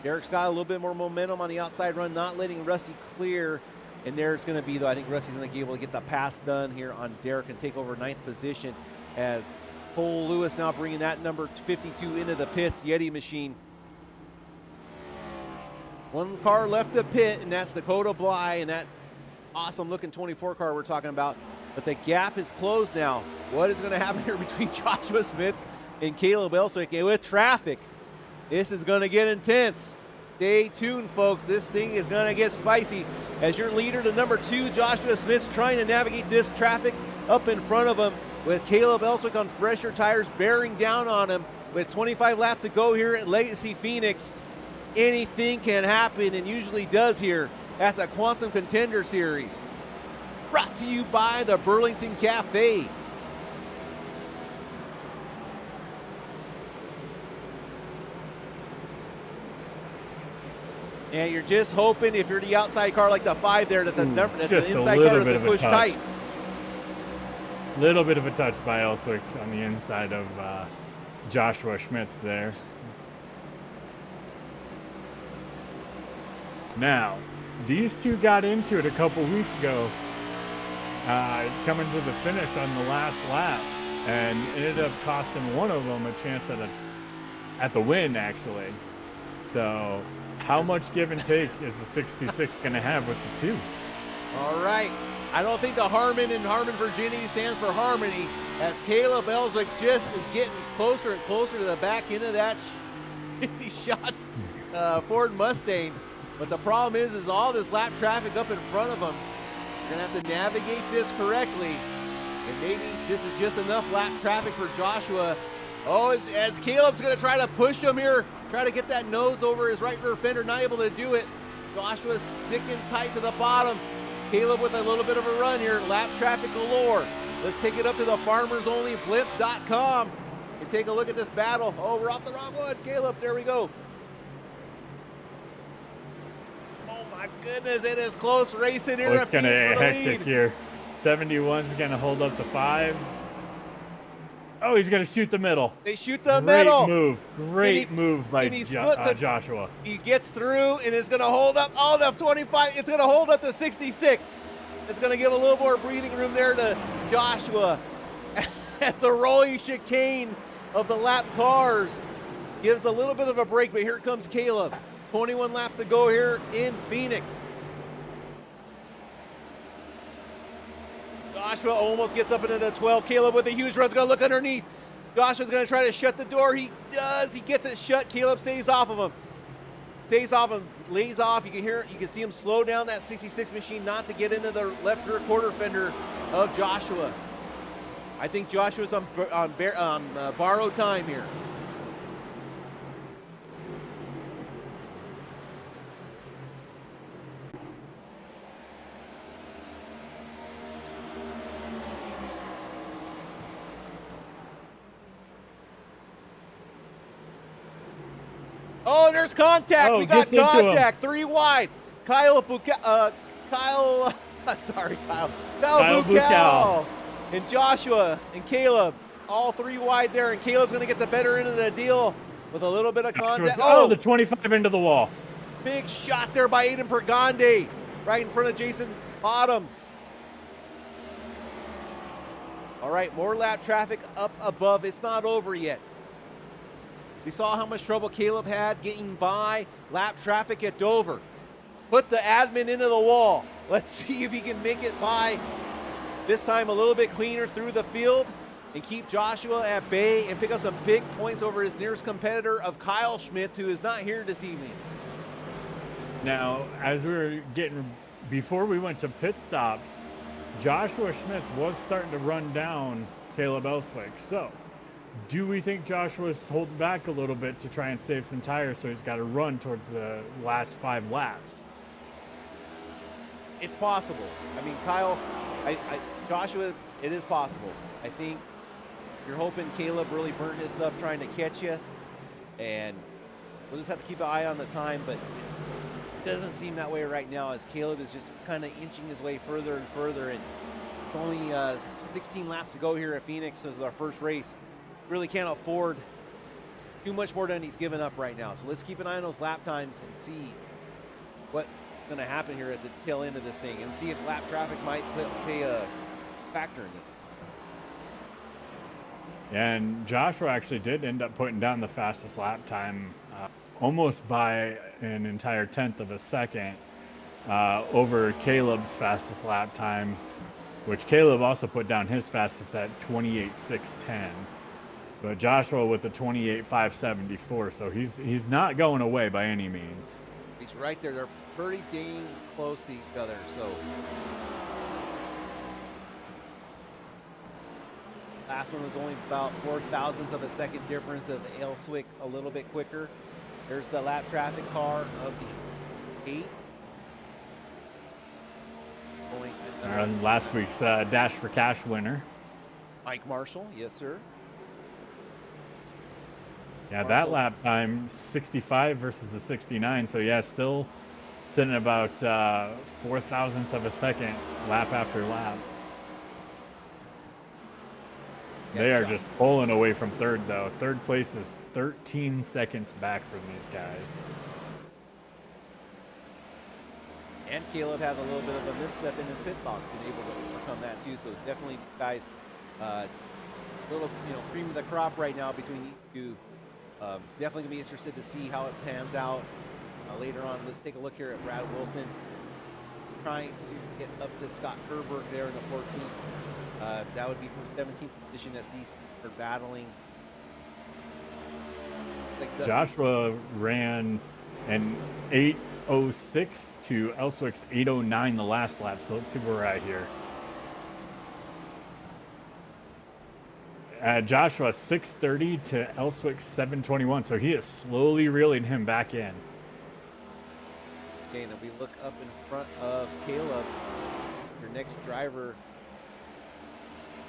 Derek's got a little bit more momentum on the outside run, not letting Rusty clear. And there's going to be, though, I think Rusty's going to be able to get the pass done here on Derek and take over 9th position as Cole Lewis now bringing that number 52 into the pits, Yeti machine. One car left to pit, and that's Dakota Bly and that awesome-looking 24 car we're talking about. But the gap is closed now. What is going to happen here between Joshua Smith and Caleb Elswick. And with traffic, this is going to get intense. Stay tuned, folks. This thing is going to get spicy as your leader, the number 2, Joshua Smith's trying to navigate this traffic up in front of him with Caleb Elswick on fresher tires bearing down on him with 25 laps to go here at Legacy Phoenix. Anything can happen, and usually does here at the Quantum Contender Series. Brought to you by the Burlington Cafe. And you're just hoping, if you're the outside car like the 5 there, that the inside car doesn't push tight. Little bit of a touch by Elswick on the inside of Joshua Schmitz there. Now, these two got into it a couple weeks ago, coming to the finish on the last lap, and ended up costing one of them a chance at the win, actually. So, how much give and take is the 66 going to have with the two? All right. I don't think the Harmon in Harmon, Virginia stands for harmony, as Caleb Elswick just is getting closer and closer to the back end of that shots Ford Mustang. But the problem is all this lap traffic up in front of him. You're going to have to navigate this correctly. And maybe this is just enough lap traffic for Joshua. Oh, as Caleb's going to try to push him here, try to get that nose over his right rear fender, not able to do it. Joshua's sticking tight to the bottom. Caleb with a little bit of a run here. Lap traffic galore. Let's take it up to the farmersonlyblimp.com and take a look at this battle. Oh, we're off the wrong one. Caleb, there we go. Oh my goodness, it is close racing here. It's going to be hectic here. 71's going to hold up the 5. Oh, he's going to shoot the middle. They shoot the middle. Great move by Joshua. He gets through and is going to hold up. Oh, the 25. It's going to hold up to 66. It's going to give a little more breathing room there to Joshua. As the rolling chicane of the lap cars gives a little bit of a break, but here comes Caleb. 21 laps to go here in Phoenix. Joshua almost gets up into the 12. Caleb with a huge run is going to look underneath. Joshua's going to try to shut the door. He does. He gets it shut. Caleb stays off of him. Stays off him. Lays off. You can hear. You can see him slow down that 66 machine not to get into the left rear quarter fender of Joshua. I think Joshua's on borrowed time here. Oh, and there's contact. We got contact. 3 wide. Kyle Bucal and Joshua and Caleb, all 3 wide there, and Caleb's going to get the better end of the deal with a little bit of contact. Oh, the 25 into the wall. Big shot there by Aiden Pergande, right in front of Jason Bottoms. All right, more lap traffic up above. It's not over yet. We saw how much trouble Caleb had getting by lap traffic at Dover. Put the admin into the wall. Let's see if he can make it by this time a little bit cleaner through the field and keep Joshua at bay and pick up some big points over his nearest competitor of Kyle Schmitz, who is not here this evening. Now, as we were before we went to pit stops, Joshua Schmitz was starting to run down Caleb Elswick. So, do we think Joshua's holding back a little bit to try and save some tires, so he's got to run towards the last 5 laps? It's possible. I mean, Kyle, Joshua, it is possible. I think you're hoping Caleb really burnt his stuff trying to catch you, and we'll just have to keep an eye on the time, but it doesn't seem that way right now, as Caleb is just kind of inching his way further and further, and only 16 laps to go here at Phoenix as our first race. Really can't afford too much more than he's given up right now. So let's keep an eye on those lap times and see what's going to happen here at the tail end of this thing, and see if lap traffic might play a factor in this. And Joshua actually did end up putting down the fastest lap time, almost by an entire 1/10 of a second, over Caleb's fastest lap time, which Caleb also put down his fastest at 28.610. But Joshua with the 28.574, so he's not going away by any means. He's right there. They're pretty dang close to each other. So last one was only about 0.04 of a second difference of Elswick a little bit quicker. There's the lap traffic car of the 8. Last week's Dash for Cash winner. Mike Marshall, yes, sir. Yeah, Marshall. That lap time 65 versus a 69. So yeah, still sitting about 0.04 of a second lap after lap. Yeah, they are just pulling away from third, though. Third place is 13 seconds back from these guys. And Caleb had a little bit of a misstep in his pit box and able to overcome that too. So definitely, guys, little cream of the crop right now between these two. Definitely gonna be interested to see how it pans out later on. Let's take a look here at Brad Wilson trying to get up to Scott Kerberg there in the 14th. That would be for 17th position as these are battling. Like Joshua ran an 8:06 to Elswick's 8:09 the last lap. So let's see where we're at here. Joshua 6:30 to Elswick 7:21. So he is slowly reeling him back in. Okay, and if we look up in front of Caleb, your next driver,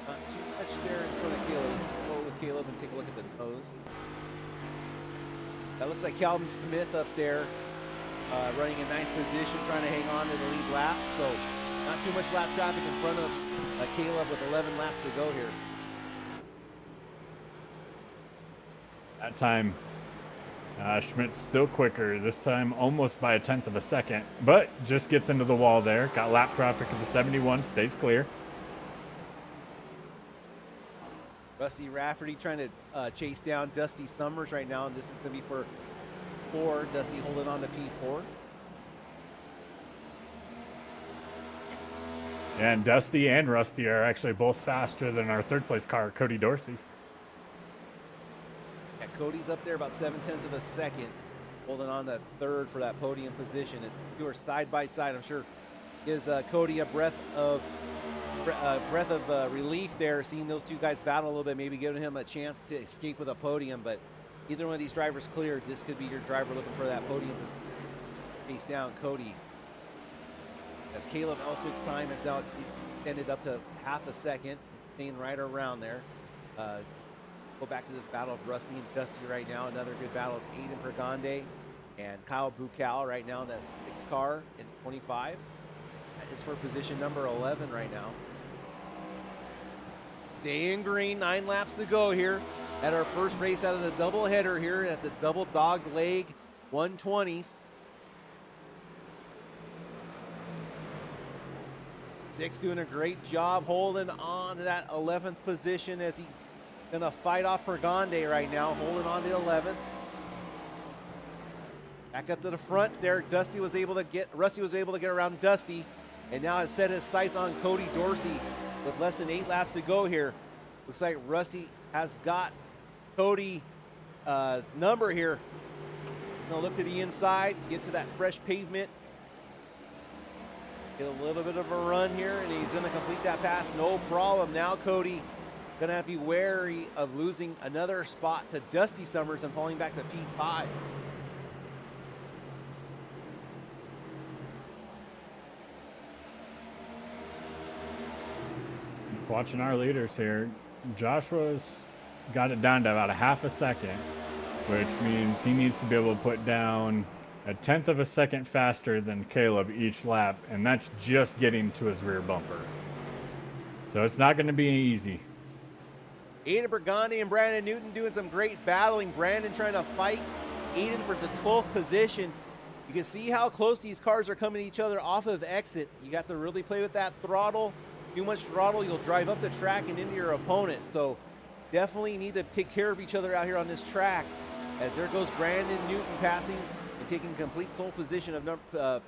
not too much there in front of Caleb. Let's go with Caleb and take a look at the nose. That looks like Calvin Smith up there, running in 9th position, trying to hang on to the lead lap. So not too much lap traffic in front of Caleb with 11 laps to go here. That time, Schmidt's still quicker. This time almost by 1/10 of a second, but just gets into the wall there. Got lap traffic of the 71, stays clear. Rusty Rafferty trying to chase down Dusty Summers right now, and this is going to be for 4. Dusty holding on to P4. And Dusty and Rusty are actually both faster than our third place car, Cody Dorsey. Yeah, Cody's up there about 0.7 of a second, holding on to third for that podium position. As the two are side by side, I'm sure gives Cody a breath of relief there, seeing those two guys battle a little bit, maybe giving him a chance to escape with a podium. But either one of these drivers cleared, this could be your driver looking for that podium face down Cody. As Caleb Elswick's time is now extended up to 0.5 second. It's staying right around there. Go back to this battle of Rusty and Dusty right now. Another good battle is Aiden Pergande and Kyle Bucal right now in that 6 car in 25. That is for position number 11 right now. Stay in green, 9 laps to go here at our first race out of the double header here at the double dog leg 120s. 6 doing a great job holding on to that 11th position as he gonna fight off Pergande right now, holding on to 11th. Back up to the front there, Rusty was able to get around Dusty, and now has set his sights on Cody Dorsey with less than 8 laps to go here. Looks like Rusty has got Cody's number here. Gonna look to the inside, get to that fresh pavement, get a little bit of a run here, and he's gonna complete that pass, no problem. Now Cody gonna have to be wary of losing another spot to Dusty Summers and falling back to P5. Watching our leaders here, Joshua's got it down to about 0.5 second, which means he needs to be able to put down 1/10 of a second faster than Caleb each lap, and that's just getting to his rear bumper. So it's not going to be easy. Aiden Bergandi and Brandon Newton doing some great battling. Brandon trying to fight Aiden for the 12th position. You can see how close these cars are coming to each other off of exit. You got to really play with that throttle. Too much throttle, you'll drive up the track and into your opponent. So definitely need to take care of each other out here on this track. As there goes Brandon Newton passing and taking complete sole position of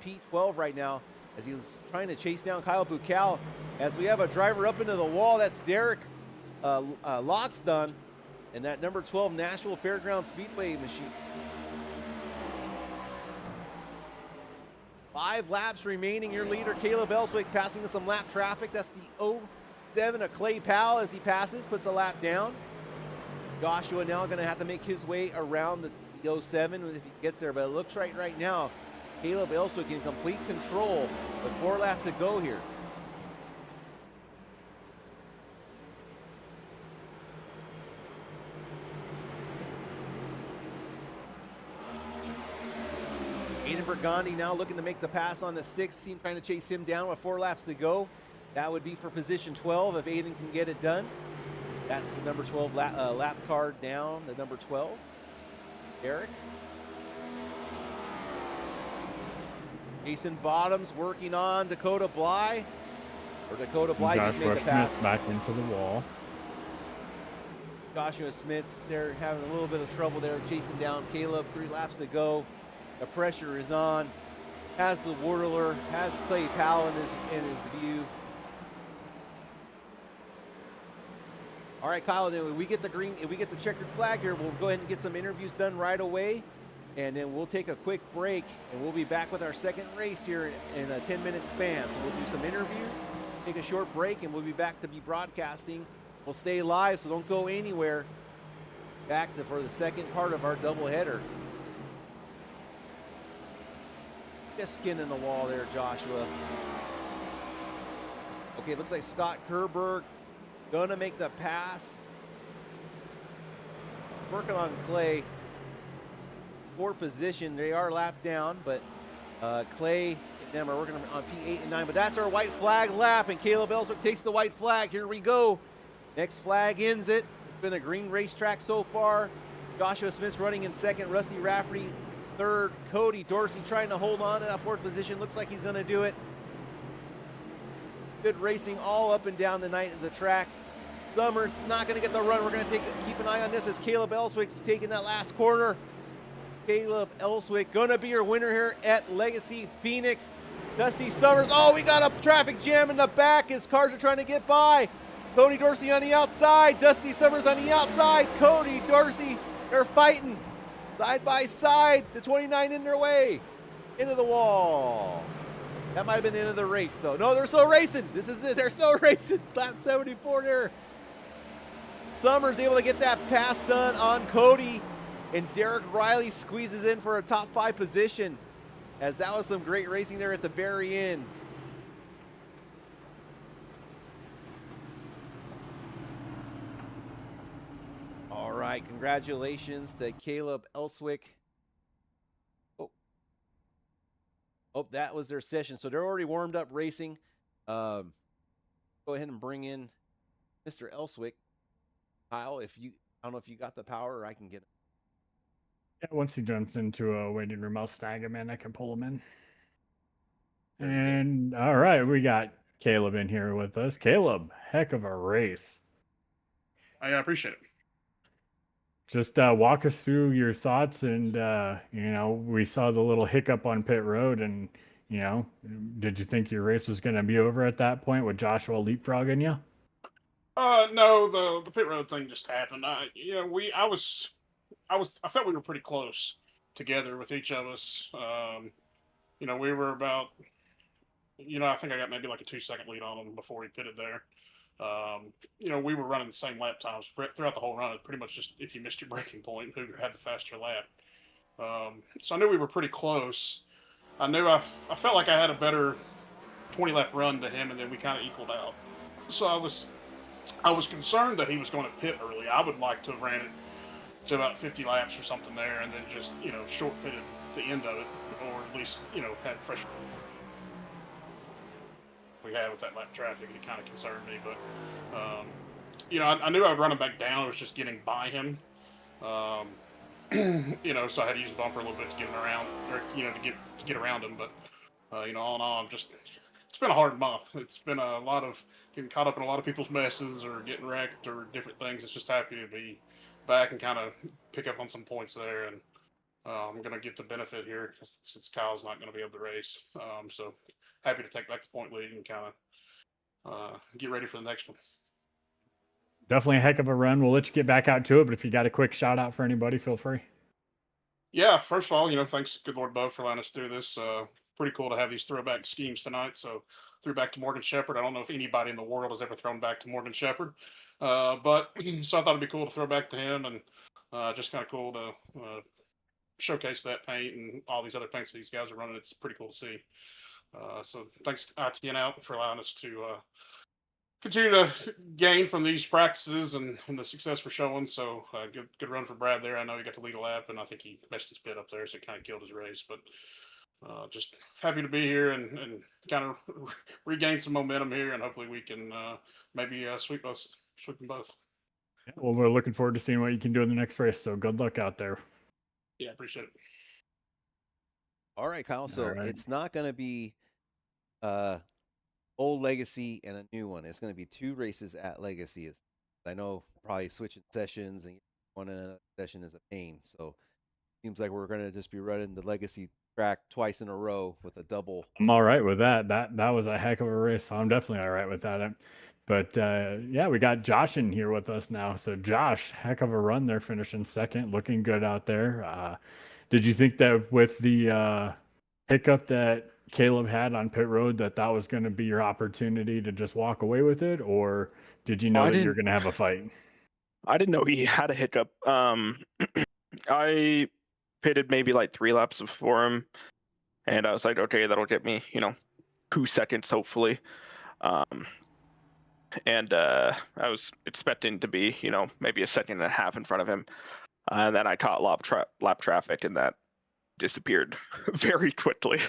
P12 right now as he's trying to chase down Kyle Bucal. As we have a driver up into the wall, that's Derek Lockston. and that number 12 Nashville Fairgrounds Speedway machine. 5 laps remaining. Your leader, Caleb Elswick, passing to some lap traffic. That's the 07 of Clay Powell as he passes, puts a lap down. Joshua now going to have to make his way around the 07 if he gets there, but it looks right now, Caleb Elswick in complete control with 4 laps to go here. Aiden Burgundy now looking to make the pass on the 6th team, trying to chase him down with 4 laps to go. That would be for position 12 if Aiden can get it done. That's the number 12 lap card down, the number 12. Derek. Jason Bottoms working on Dakota Bly. Or Dakota Bly just made the pass. Smith back into the wall. Joshua Smith's, they're having a little bit of trouble there, chasing down Caleb. 3 laps to go. The pressure is on. Has the Whirler, has Clay Powell in his view. All right, Kyle, then if we get the checkered flag here, we'll go ahead and get some interviews done right away, and then we'll take a quick break, and we'll be back with our second race here in a 10-minute span. So we'll do some interviews, take a short break, and we'll be back to be broadcasting. We'll stay live, so don't go anywhere. Back for the second part of our doubleheader. Just skin in the wall there, Joshua. Okay, it looks like Scott Kerberg gonna make the pass. Working on Clay. 4th position. They are lapped down, but Clay and them are working on P8 and 9. But that's our white flag lap, and Caleb Elswick takes the white flag. Here we go. Next flag ends it. It's been a green racetrack so far. Joshua Smith's running in 2nd. Rusty Rafferty 3rd. Cody Dorsey trying to hold on to that 4th position. Looks like he's going to do it. Good racing all up and down the track. Summers not going to get the run. We're going to keep an eye on this as Caleb Elswick's taking that last corner. Caleb Elswick going to be your winner here at Legacy Phoenix. Dusty Summers. Oh, we got a traffic jam in the back as cars are trying to get by. Cody Dorsey on the outside. Dusty Summers on the outside. Cody Dorsey, they're fighting side by side. The 29 in their way. Into the wall. That might have been the end of the race, though. No, they're still racing. This is it. They're still racing. Lap 74 there. Summers able to get that pass done on Cody, and Derek Riley squeezes in for a top 5 position, as that was some great racing there at the very end. All right, congratulations to Caleb Elswick. Oh, that was their session. So they're already warmed up racing. Go ahead and bring in Mr. Elswick. Kyle, I don't know if you got the power or I can get it. Yeah, once he jumps into a waiting room, I'll snag him in. I can pull him in. And all right, we got Caleb in here with us. Caleb, heck of a race. I appreciate it. Just walk us through your thoughts, and we saw the little hiccup on pit road, and did you think your race was going to be over at that point with Joshua leapfrogging you? No, the pit road thing just happened. I felt we were pretty close together with each of us. We were about, I think I got maybe like a 2-second lead on him before he pitted there. We were running the same lap times throughout the whole run. It's pretty much just if you missed your braking point, who had the faster lap. So I knew we were pretty close. I knew I felt like I had a better 20-lap run to him, and then we kind of equaled out. So I was concerned that he was going to pit early. I would like to have ran it to about 50 laps or something there, and then just short pitted the end of it, or at least had fresh. We had with that lap traffic, it kind of concerned me, but I knew I would run him back down. I was just getting by him, so I had to use the bumper a little bit to get him around, or to get around him. But all in all, it's been a hard month. It's been a lot of getting caught up in a lot of people's messes or getting wrecked or different things. It's just happy to be back and kind of pick up on some points there, and I'm going to get the benefit here since Kyle's not going to be able to race. So happy to take back the point lead and kind of get ready for the next one. Definitely a heck of a run. We'll let you get back out to it, but if you got a quick shout out for anybody, feel free. Yeah, first of all, thanks, good Lord above, for letting us do this. Pretty cool to have these throwback schemes tonight. So, threw back to Morgan Shepherd. I don't know if anybody in the world has ever thrown back to Morgan Shepherd, but so I thought it'd be cool to throw back to him, and just kind of cool to showcase that paint and all these other paints that these guys are running. It's pretty cool to see. So, thanks ITN out for allowing us to continue to gain from these practices and the success we're showing. So good run for Brad there. I know he got to lead a lap, and I think he messed his bit up there, so it kind of killed his race. But just happy to be here and kind of regain some momentum here, and hopefully we can maybe sweep them both. Yeah, well, we're looking forward to seeing what you can do in the next race. So good luck out there. Yeah, appreciate it. All right, Kyle. So right. it's not going to be old Legacy and a new one. It's going to be 2 races at Legacy. I know probably switching sessions and one in another session is a pain. So seems like we're going to just be running the Legacy track twice in a row with a double. I'm all right with that. That was a heck of a race, so I'm definitely all right with that. But yeah, we got Josh in here with us now. So Josh, heck of a run there, finishing second, looking good out there. Did you think that with the hiccup that Caleb had on pit road that was going to be your opportunity to just walk away with it, or did you know that you're going to have a fight? I didn't know he had a hiccup. I pitted maybe like 3 laps before him, and I was like, okay, that'll get me, 2 seconds hopefully. And I was expecting to be, maybe a second and a half in front of him. And then I caught lap traffic, and that disappeared very quickly,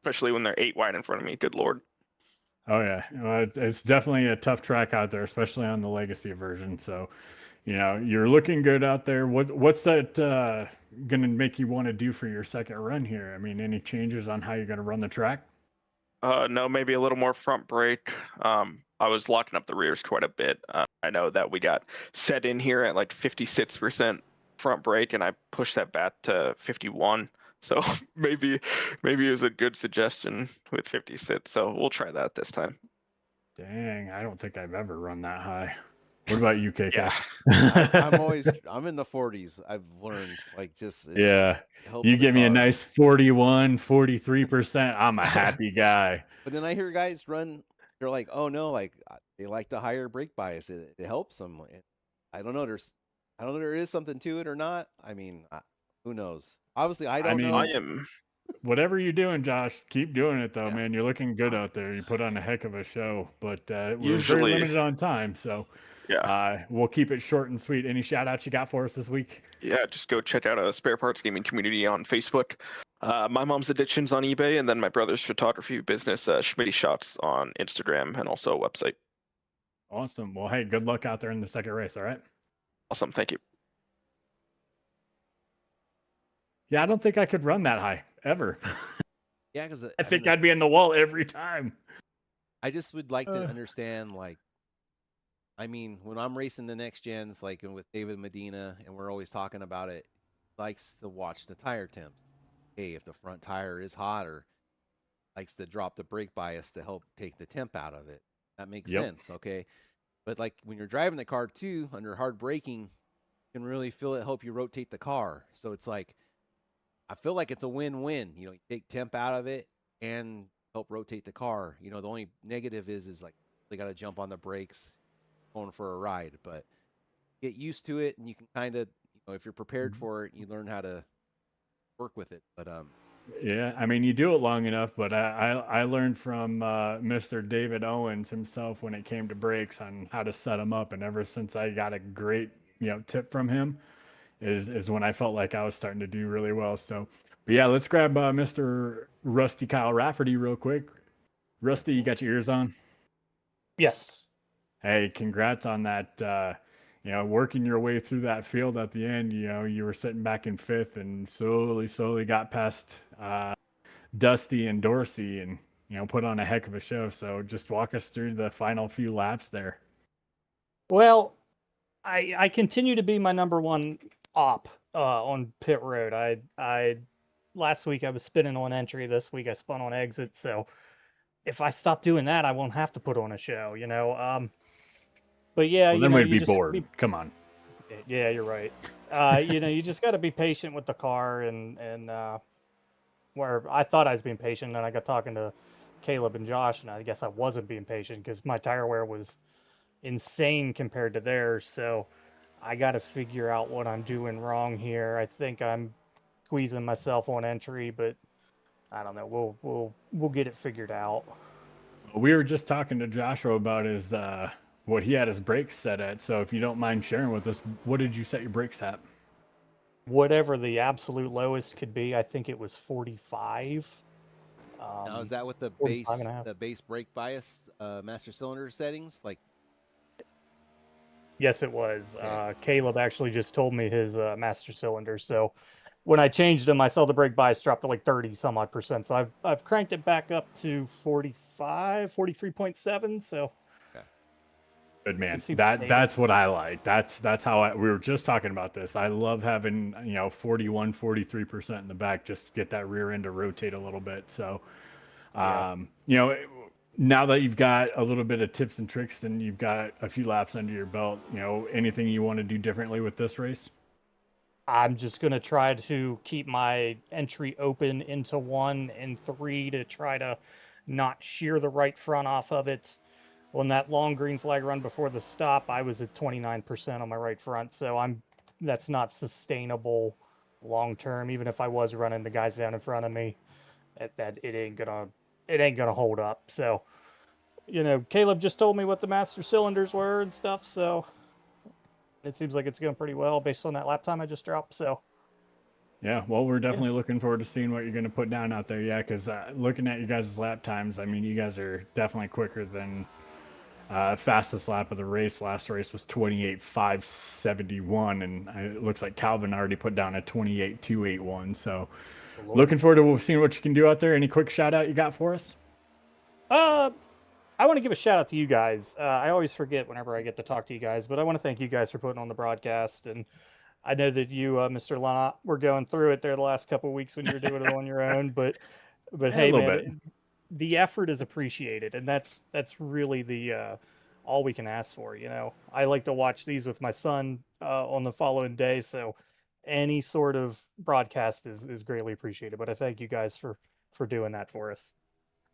especially when they're 8 wide in front of me. Good Lord. Oh yeah, well, it's definitely a tough track out there, especially on the Legacy version. So, you're looking good out there. What's that going to make you want to do for your second run here? I mean, any changes on how you're going to run the track? No, maybe a little more front brake. I was locking up the rears quite a bit. I know that we got set in here at like 56% front brake, and I pushed that back to 51. So maybe it was a good suggestion with 56. So we'll try that this time. Dang, I don't think I've ever run that high. What about you, KK? Yeah. I'm in the 40s. I've learned yeah. You give me a nice 41, 43%. I'm a happy guy. But then I hear guys run. They're like, oh no, like they like the higher brake bias. It helps them. I don't know. I don't know if there is something to it or not. I mean, who knows? Obviously, I don't know. I am. Whatever you're doing, Josh, keep doing it though, man. You're looking good out there. You put on a heck of a show, but we're very limited on time, so yeah, we'll keep it short and sweet. Any shout outs you got for us this week? Yeah, just go check out a Spare Parts Gaming community on Facebook. My mom's addictions on eBay, and then my brother's photography business, Schmitty Shots, on Instagram, and also a website. Awesome. Well, hey, good luck out there in the second race. All right. Awesome. Thank you. Yeah, I don't think I could run that high ever. Yeah, because I think I'd be in the wall every time. I just would like to understand, like, I mean, when I'm racing the next gens, like with David Medina, and we're always talking about it, likes to watch the tire temps. Hey, if the front tire is hot, or likes to drop the brake bias to help take the temp out of it. That makes sense, okay? But like when you're driving the car too, under hard braking, you can really feel it help you rotate the car. So it's like, I feel like it's a win-win. You take temp out of it and help rotate the car. The only negative is like they got to jump on the brakes going for a ride, but get used to it, and you can kind of, if you're prepared for it, you learn how to work with it. But yeah, I mean, you do it long enough, but I learned from Mr. David Owens himself when it came to brakes on how to set them up, and ever since I got a great tip from him, is when I felt like I was starting to do really well. So, but yeah, let's grab Mr. Rusty Kyle Rafferty real quick. Rusty, you got your ears on? Yes. Hey, congrats on that. Working your way through that field at the end. You were sitting back in 5th and slowly got past Dusty and Dorsey, and put on a heck of a show. So just walk us through the final few laps there. Well, I continue to be my number one op on pit road. I last week I was spinning on entry. This week I spun on exit. So if I stop doing that, I won't have to put on a show, But yeah, Well, then you we'd be just have to bored. Come on. yeah, you're right. You just got to be patient with the car, and where I thought I was being patient, and I got talking to Caleb and Josh, and I guess I wasn't being patient because my tire wear was insane compared to theirs. So I got to figure out what I'm doing wrong here. I think I'm squeezing myself on entry, but I don't know. We'll get it figured out. We were just talking to Joshua about his what he had his brakes set at. So if you don't mind sharing with us, what did you set your brakes at? Whatever the absolute lowest could be, I think it was 45. Now, is that with the 45 and a half. base brake bias master cylinder settings? Like, Yes, it was. Okay. Caleb actually just told me his master cylinder. So when I changed them, I saw the brake bias drop to like 30 some odd percent. So I've cranked it back up to 45, 43.7. So okay. Good man. it seems stable. That's what I like. That's how we were just talking about this. I love having 41, 43% in the back just to get that rear end to rotate a little bit. So, now that you've got a little bit of tips and tricks and you've got a few laps under your belt, anything you want to do differently with this race? I'm just going to try to keep my entry open into 1 and 3 to try to not shear the right front off of it. On that long green flag run before the stop, I was at 29% on my right front, so that's not sustainable long term. Even if I was running the guys down in front of me, that it ain't gonna hold up. So, Caleb just told me what the master cylinders were and stuff, so it seems like it's going pretty well based on that lap time I just dropped. So Yeah, well, we're definitely looking forward to seeing what you're going to put down out there. Yeah, because looking at you guys' lap times, I mean, you guys are definitely quicker than fastest lap of the race. Last race was 28.571, and it looks like Calvin already put down a 28.281. So looking forward to seeing what you can do out there. Any quick shout out you got for us? I want to give a shout out to you guys. I always forget whenever I get to talk to you guys, but I want to thank you guys for putting on the broadcast. And I know that you, Mr. Lynott, were going through it there the last couple of weeks when you were doing it on your own. But hey, man, the effort is appreciated, and that's really the all we can ask for. I like to watch these with my son on the following day, so any sort of broadcast is greatly appreciated. But I thank you guys for doing that for us.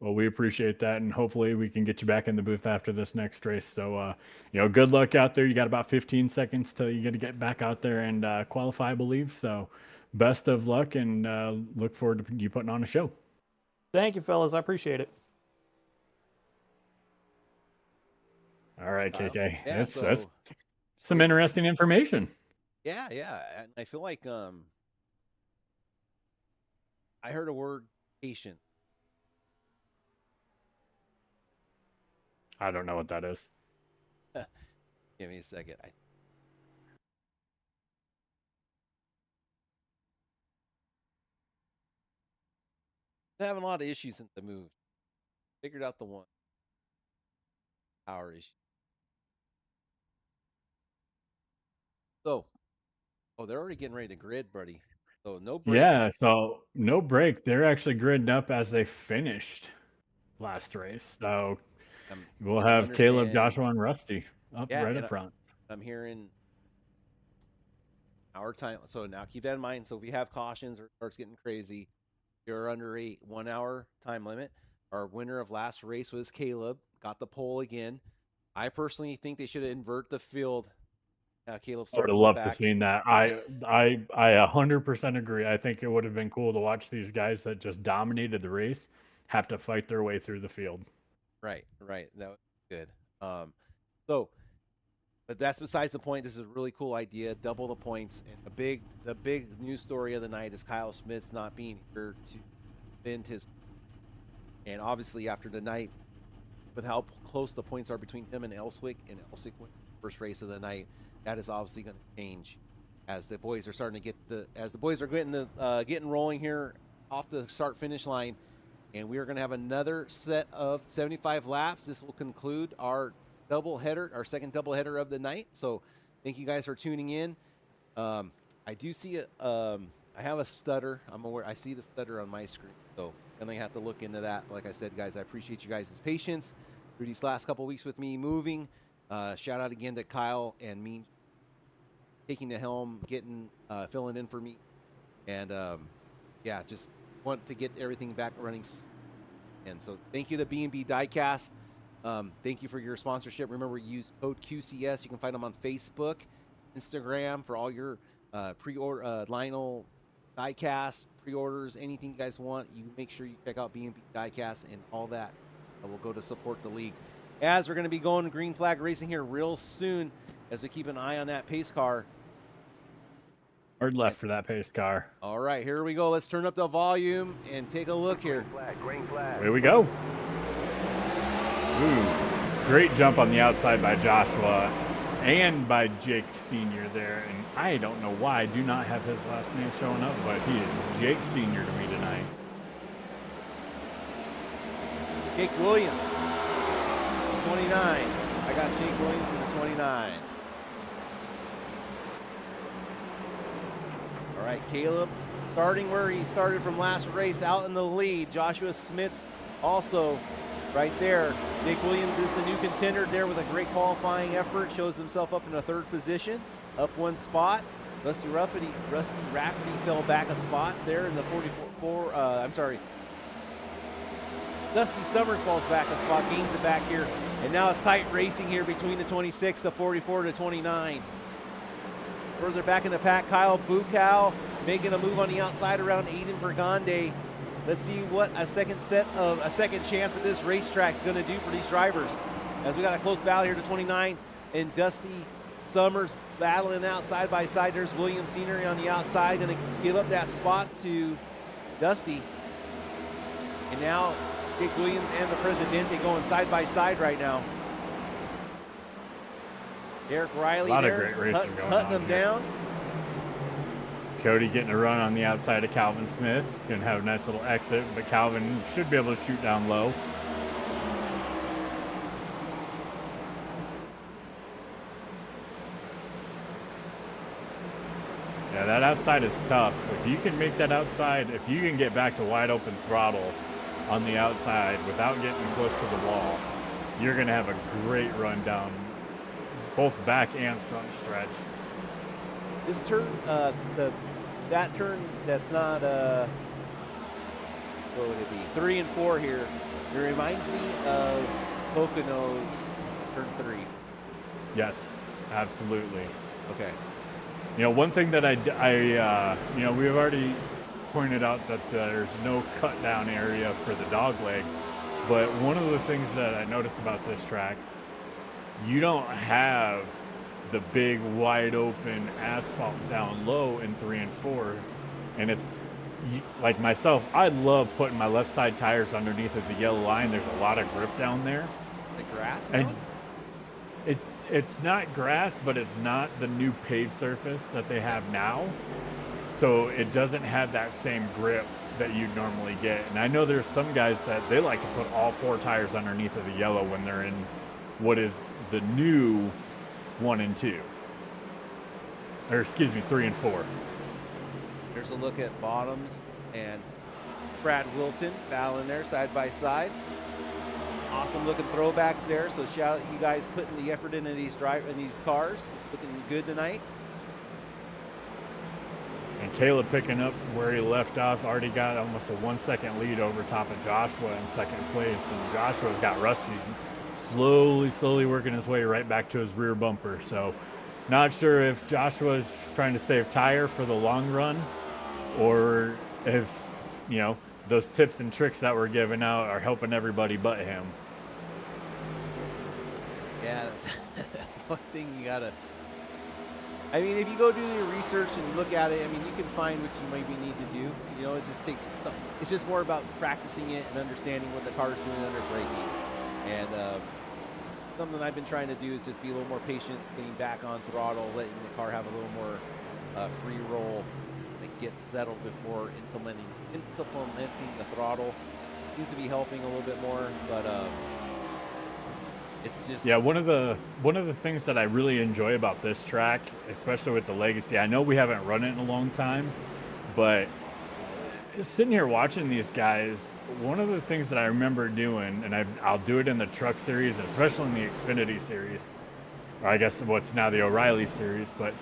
Well, we appreciate that, and hopefully we can get you back in the booth after this next race. So, good luck out there. You got about 15 seconds till you get to get back out there and qualify, I believe. So, best of luck, and look forward to you putting on a show. Thank you, fellas. I appreciate it. All right, KK. Yeah, That's some interesting information. Yeah. And I feel like I heard a word patient. I don't know what that is. Give me a second. I'm having a lot of issues since I moved. Figured out the one. Power issue. So, they're already getting ready to grid, buddy. So no brakes. Yeah, so no break. They're actually gridding up as they finished last race. So we'll have Caleb, Joshua, and Rusty up front. I'm hearing our time. So now keep that in mind. So if we have cautions or it starts getting crazy, you're under a 1 hour time limit. Our winner of last race was Caleb. Got the pole again. I personally think they should invert the field. Caleb I would have loved to seen that. I 100% agree. I think it would have been cool to watch these guys that just dominated the race have to fight their way through the field. Right. That was good. But that's besides the point. This is a really cool idea. Double the points. And the big news story of the night is Kyle Smith's not being here to defend his. And obviously after tonight, with how close the points are between him and Elswick won the first race of the night, that is obviously going to change as the boys are starting to getting rolling here off the start finish line. And we are going to have another set of 75 laps. This will conclude our second doubleheader of the night. So thank you guys for tuning in. I do see I have a stutter. I see the stutter on my screen. So I'm going to have to look into that. Like I said, guys, I appreciate you guys' patience through these last couple weeks with me moving. Shout out again to Kyle and me taking the helm, filling in for me. And yeah, just want to get everything back running. And so thank you to B&B Diecast. Thank you for your sponsorship. Remember, use code QCS. You can find them on Facebook, Instagram for all your pre-order Lionel diecast pre-orders, anything you guys want. You make sure you check out B&B Diecast, and all that will go to support the league. As we're going to be going to green flag racing here real soon, as we keep an eye on that pace car. Hard left for that pace car. All right, here we go. Let's turn up the volume and take a look here. Green flag. Here we go. Ooh, great jump on the outside by Joshua and by Jake Sr. there. And I don't know why I do not have his last name showing up, but he is Jake Sr. to me tonight. Jake Williams, 29. I got Jake Williams in the 29. All right, Caleb starting where he started from last race, out in the lead. Joshua Smith's also right there. Jake Williams is the new contender there with a great qualifying effort. Shows himself up in a third position, up one spot. Rusty Rafferty fell back a spot there in the 44. Dusty Summers falls back a spot, gains it back here, and now it's tight racing here between the 26, the 44 to 29. Further back in the pack, Kyle Bukow making a move on the outside around Aiden Bergande. Let's see what a second chance at this racetrack is going to do for these drivers. As we got a close battle here to 29, and Dusty Summers battling out side by side. There's William Scenery on the outside, going to give up that spot to Dusty. And now Jake Williams and the Presidente going side by side right now. Derek Riley a lot there, of great racing going cutting on them here. down. Cody getting a run on the outside of Calvin Smith. Going to have a nice little exit, but Calvin should be able to shoot down low. Yeah, that outside is tough. If you can make that outside, if you can get back to wide open throttle on the outside without getting close to the wall, you're going to have a great run down both back and front stretch. This turn, that turn that's not, what would it be? 3 and 4 here. It reminds me of Pocono's turn 3. Yes, absolutely. Okay. You know, one thing that you know, we've already pointed out that there's no cut down area for the dog leg, but one of the things that I noticed about this track, you don't have the big wide open asphalt down low in 3 and 4, and it's like myself, I love putting my left side tires underneath of the yellow line. There's a lot of grip down there. The grass? And it's not grass, but it's not the new paved surface that they have now. So it doesn't have that same grip that you'd normally get. And I know there's some guys that they like to put all 4 tires underneath of the yellow when they're in what is the new 1 and 2. Or excuse me, 3 and 4. There's a look at Bottoms and Brad Wilson battling there side by side. Awesome looking throwbacks there. So shout out you guys putting the effort into these cars. Looking good tonight. And Caleb picking up where he left off, already got almost a 1 second lead over top of Joshua in second place. And Joshua's got Rusty slowly working his way right back to his rear bumper. So not sure if Joshua's trying to save tire for the long run, or if, you know, those tips and tricks that we're giving out are helping everybody but him. Yeah, that's one thing you gotta. I mean, if you go do your research and look at it, I mean, you can find what you maybe need to do. You know, it just takes some. It's just more about practicing it and understanding what the car's doing under braking. And something I've been trying to do is just be a little more patient, getting back on throttle, letting the car have a little more free roll, and get settled before implementing the throttle. Needs to be helping a little bit more, but it's just, yeah. One of the things that I really enjoy about this track, especially with the Legacy, I know we haven't run it in a long time, but sitting here watching these guys, one of the things that I remember doing, and I'll do it in the truck series, especially in the Xfinity series, or I guess what's now the O'Reilly series, but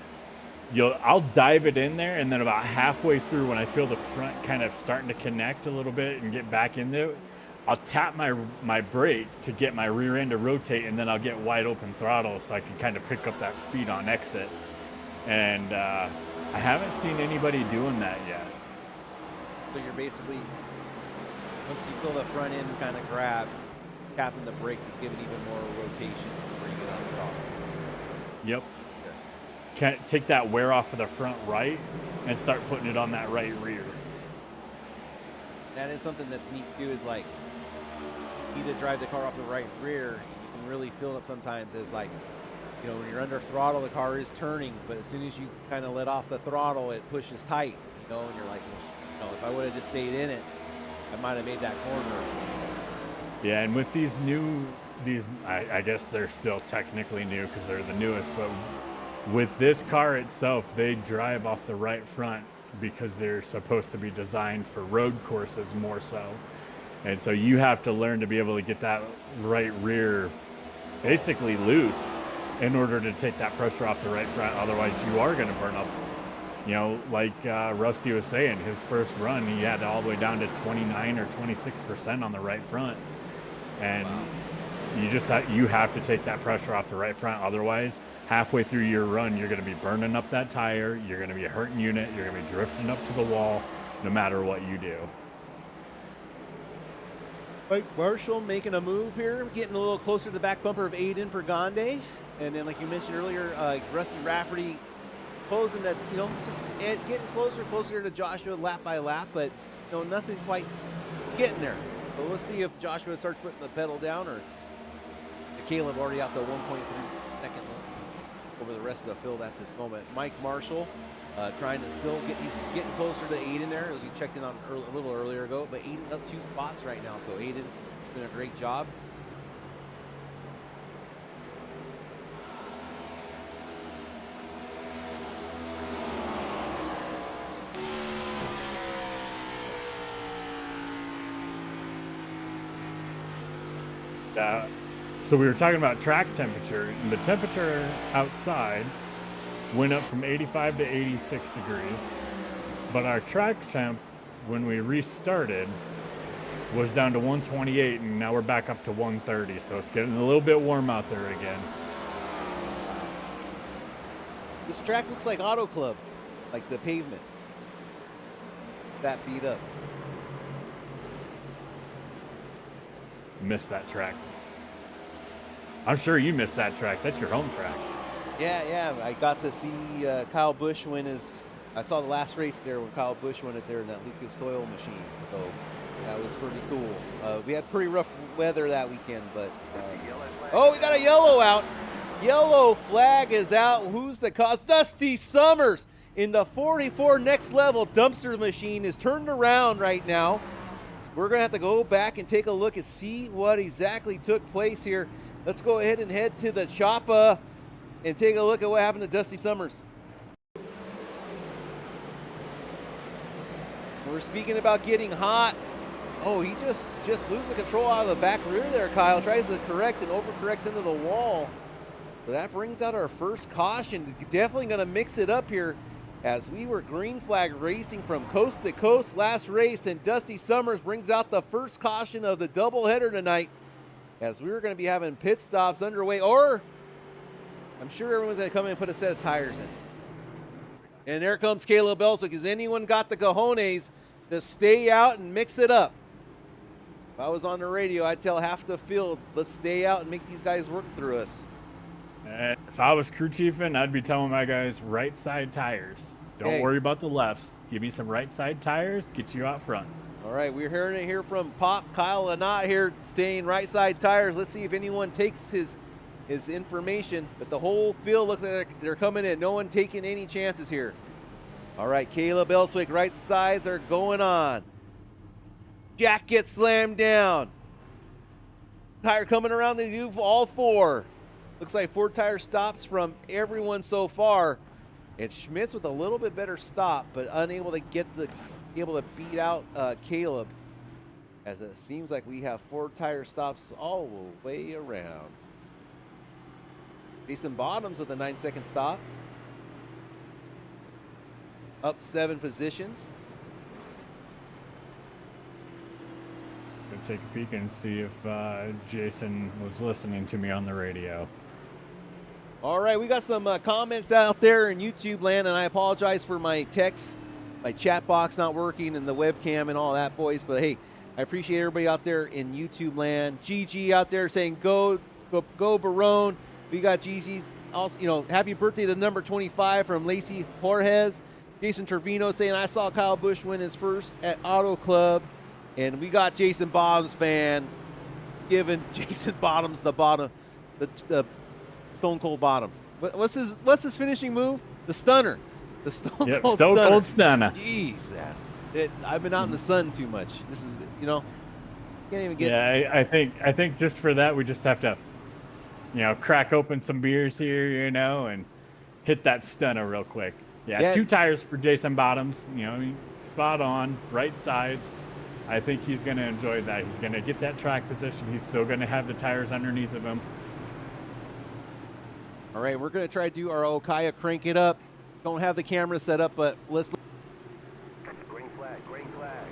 I'll dive it in there, and then about halfway through, when I feel the front kind of starting to connect a little bit and get back into it, I'll tap my brake to get my rear end to rotate, and then I'll get wide open throttle so I can kind of pick up that speed on exit. And I haven't seen anybody doing that yet. So you're basically, once you feel the front end kind of grab, tapping the brake to give it even more rotation before you get on the throttle. Yep. Can take that wear off of the front right and start putting it on that right rear. That is something that's neat too, is like, either drive the car off the right rear, you can really feel it sometimes as like, you know, when you're under throttle, the car is turning, but as soon as you kind of let off the throttle, it pushes tight, you know, and you're like, well, if I would have just stayed in it, I might have made that corner. Yeah, and with these I guess they're still technically new because they're the newest, but with this car itself, they drive off the right front because they're supposed to be designed for road courses more so. And so you have to learn to be able to get that right rear basically loose in order to take that pressure off the right front. Otherwise, you are going to burn up. You know, like Rusty was saying, his first run, he had all the way down to 29 or 26% on the right front. And you have to take that pressure off the right front. Otherwise, halfway through your run, you're going to be burning up that tire. You're going to be hurting unit. You're going to be drifting up to the wall no matter what you do. Mike Marshall making a move here, getting a little closer to the back bumper of Aiden Pergande. And then, like you mentioned earlier, Rusty Rafferty closing that, you know, just getting closer to Joshua lap by lap, but, you know, nothing quite getting there. But let's see if Joshua starts putting the pedal down, or Caleb already out the 1.3 second over the rest of the field at this moment. Mike Marshall trying to still he's getting closer to Aiden there, as we checked in on a little earlier ago, but Aiden up 2 spots right now, so Aiden doing a great job. So we were talking about track temperature, and the temperature outside went up from 85 to 86 degrees, but our track temp when we restarted was down to 128, and now we're back up to 130, so it's getting a little bit warm out there again. This track looks like Auto Club, like the pavement. That beat up. Missed that track. I'm sure you missed that track. That's your home track. Yeah. I got to see Kyle Busch win I saw the last race there when Kyle Busch won it there in that Lucas Oil machine. So that was pretty cool. We had pretty rough weather that weekend, but oh, we got a yellow out. Yellow flag is out. Who's the cause? Dusty Summers in the 44 Next Level dumpster machine is turned around right now. We're going to have to go back and take a look and see what exactly took place here. Let's go ahead and head to the choppa and take a look at what happened to Dusty Summers. We're speaking about getting hot. Oh, he just loses control out of the back rear there, Kyle. Tries to correct and overcorrects into the wall. So that brings out our first caution. Definitely going to mix it up here, as we were green flag racing from coast to coast last race, and Dusty Summers brings out the first caution of the doubleheader tonight, as we were going to be having pit stops underway, or I'm sure everyone's going to come in and put a set of tires in. And there comes Caleb Ellswick. Has anyone got the cojones to stay out and mix it up? If I was on the radio, I'd tell half the field, let's stay out and make these guys work through us. If I was crew chiefing, I'd be telling my guys right side tires. Don't worry about the lefts. Give me some right side tires, get you out front. All right, we're hearing it here from Pop. Kyle Lynott here staying right side tires. Let's see if anyone takes his information, but the whole field looks like they're coming in. No one taking any chances here. All right, Caleb Ellswick, right sides are going on. Jack gets slammed down. Tire coming around the U, all 4. Looks like 4 tire stops from everyone so far. And Schmitz with a little bit better stop, but unable to beat out Caleb, as it seems like we have 4 tire stops all the way around. Jason Bottoms with a 9-second stop. Up 7 positions. Gonna take a peek and see if Jason was listening to me on the radio. All right, we got some comments out there in YouTube land, and I apologize for my text, my chat box not working, and the webcam and all that, boys. But hey, I appreciate everybody out there in YouTube land. Gigi out there saying go Barone. We got Gigi's also, you know, happy birthday to number 25 from Lacey Jorges. Jason Trevino saying I saw Kyle Busch win his first at Auto Club, and we got Jason Bottoms fan giving Jason Bottoms the bottom, the Stone Cold Bottom. What's his finishing move? The stunner. The Stone Cold Stone Stunner. Cold Stunner. Jeez, I've been out in the sun too much. This is, you know, can't even get. Yeah, I think just for that we just have to, you know, crack open some beers here, you know, and hit that stunner real quick. Yeah, 2 tires for Jason Bottoms. You know, spot on, right sides. I think he's going to enjoy that. He's going to get that track position. He's still going to have the tires underneath of him. All right, we're going to try to do our Okaya crank it up. Don't have the camera set up, but let's. Green flag, green flag.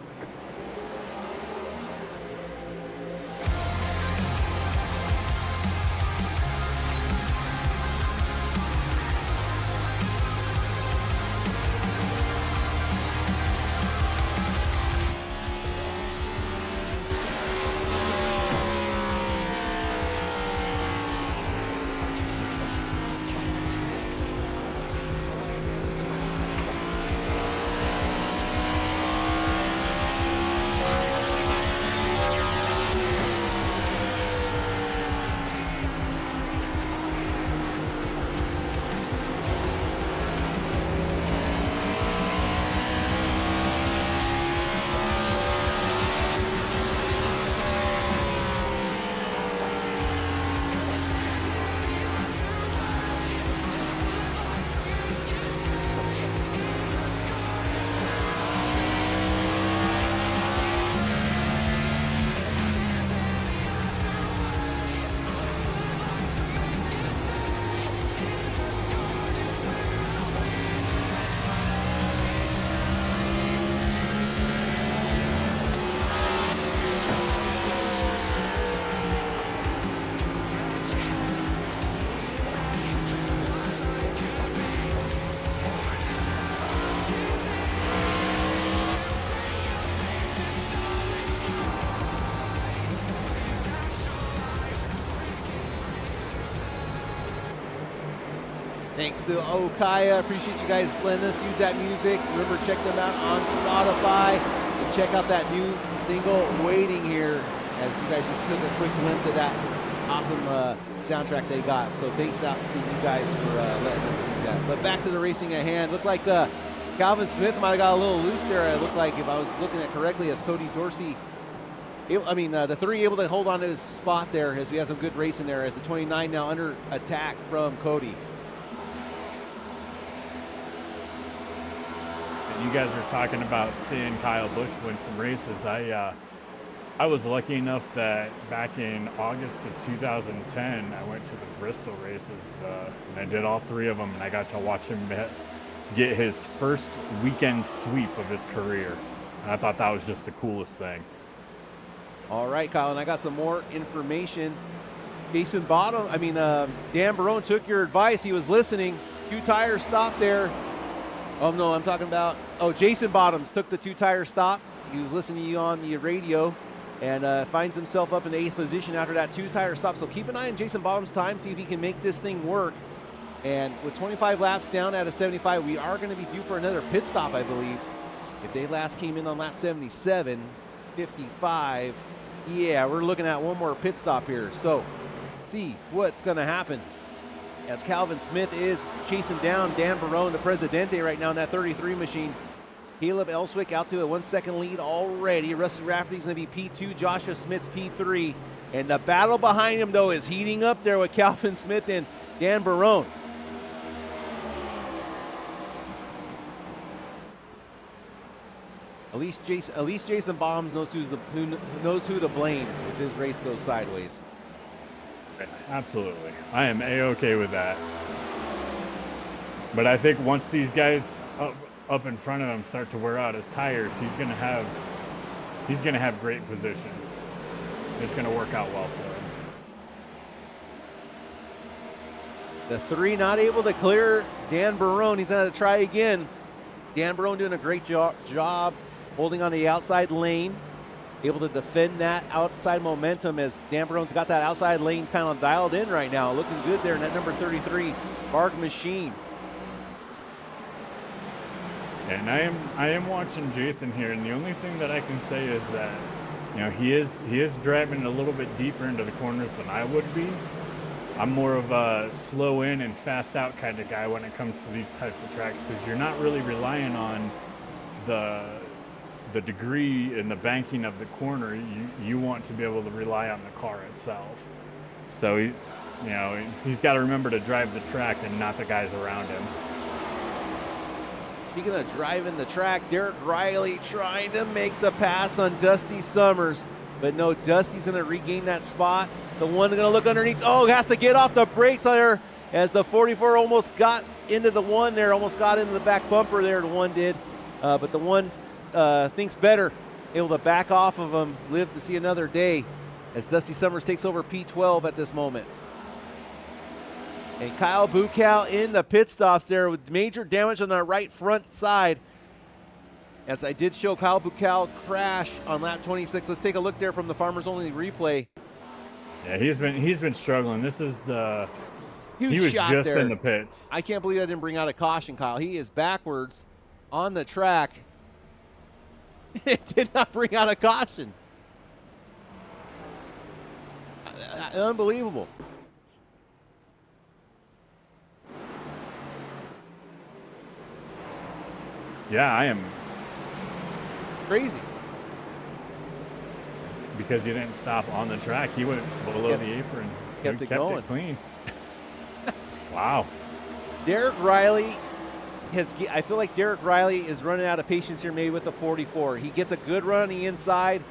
Thanks to Okaya. Appreciate you guys letting us use that music. Remember, check them out on Spotify. And check out that new single, Waiting Here, as you guys just took a quick glimpse of that awesome soundtrack they got. So thanks out to you guys for letting us use that. But back to the racing at hand. Looked like Calvin Smith might have got a little loose there. It looked like, if I was looking at correctly, as Cody Dorsey, the 3 able to hold on to his spot there, as we had some good racing there, as the 29 now under attack from Cody. You guys are talking about seeing Kyle Busch win some races. I was lucky enough that back in August of 2010, I went to the Bristol races, and I did all 3 of them, and I got to watch him get his first weekend sweep of his career. And I thought that was just the coolest thing. All right, Kyle, and I got some more information. Dan Barone took your advice. He was listening. 2 tires stop there. Oh, no, I'm talking about, Jason Bottoms took the 2-tire stop. He was listening to you on the radio and finds himself up in the 8th position after that 2-tire stop. So keep an eye on Jason Bottoms' time, see if he can make this thing work. And with 25 laps down out of 75, we are going to be due for another pit stop, I believe. If they last came in on lap 77, 55, yeah, we're looking at one more pit stop here. So let's see what's going to happen, as Calvin Smith is chasing down Dan Barone, the Presidente, right now in that 33 machine. Caleb Elswick out to a 1-second lead already. Rusty Rafferty's going to be P2, Joshua Smith's P3. And the battle behind him, though, is heating up there with Calvin Smith and Dan Barone. At least Jason Bottoms knows who to blame if his race goes sideways. Absolutely. I am A-okay with that. But I think once these guys up in front of him start to wear out his tires, he's gonna have great position. It's gonna work out well for him. The 3 not able to clear Dan Barone. He's going to try again. Dan Barone doing a great job holding on the outside lane, able to defend that outside momentum as Dan Barone's got that outside lane kind of dialed in right now. Looking good there in that number 33 Varg machine. And I am watching Jason here, and the only thing that I can say is that, you know, he is driving a little bit deeper into the corners than I would be. I'm more of a slow in and fast out kind of guy when it comes to these types of tracks, because you're not really relying on the degree and the banking of the corner. You want to be able to rely on the car itself. So he's got to remember to drive the track and not the guys around him. Speaking of driving the track, Derek Riley trying to make the pass on Dusty Summers, but no, Dusty's going to regain that spot. The one going to look underneath. Oh, has to get off the brakes there as the 44 almost got into the one there, almost got into the back bumper there. The one did, but the one thinks better, able to back off of him, live to see another day as Dusty Summers takes over P12 at this moment. And Kyle Bukow in the pit stops there with major damage on the right front side. As I did show Kyle Bukow crash on lap 26. Let's take a look there from the Farmers Only replay. Yeah, he's been struggling. This is He was shot just there. in the pits. I can't believe I didn't bring out a caution, Kyle. He is backwards on the track. It did not bring out a caution. Unbelievable. Yeah, I am. Crazy. Because he didn't stop on the track. He went below the apron. Kept He it kept going. it clean. Wow. Derek Riley I feel like Derek Riley is running out of patience here maybe with the 44. He gets a good run on the inside,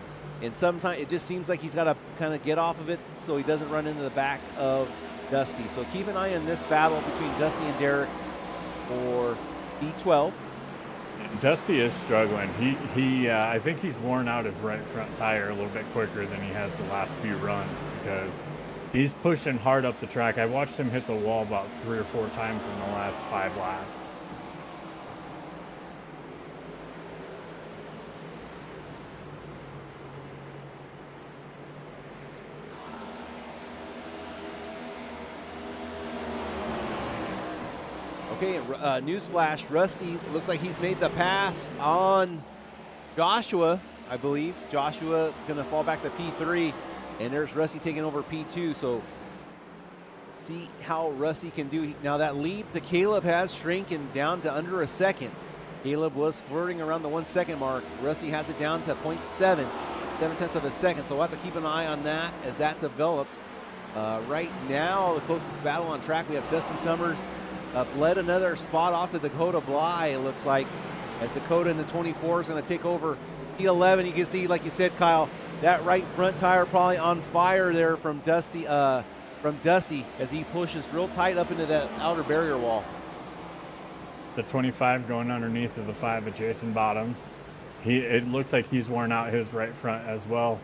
and sometimes it just seems like he's got to kind of get off of it so he doesn't run into the back of Dusty. So keep an eye on this battle between Dusty and Derek for B12. Dusty is struggling. He I think he's worn out his right front tire a little bit quicker than he has the last few runs, because he's pushing hard up the track. I watched him hit the wall about 3 or 4 times in the last 5 laps. Okay, newsflash, Rusty looks like he's made the pass on Joshua, I believe. Joshua gonna fall back to P3, and there's Rusty taking over P2, so see how Rusty can do. Now that lead to Caleb has shrinking down to under a second. Caleb was flirting around the 1 second mark. Rusty has it down to 0.7, 7/10 of a second, so we'll have to keep an eye on that as that develops. Right now, the closest battle on track, we have Dusty Summers led another spot off to Dakota Bly, it looks like, as Dakota in the 24 is going to take over P11. You can see, like you said, Kyle, that right front tire probably on fire there from Dusty as he pushes real tight up into that outer barrier wall. The 25 going underneath of the 5 of Jason Bottoms. It looks like he's worn out his right front as well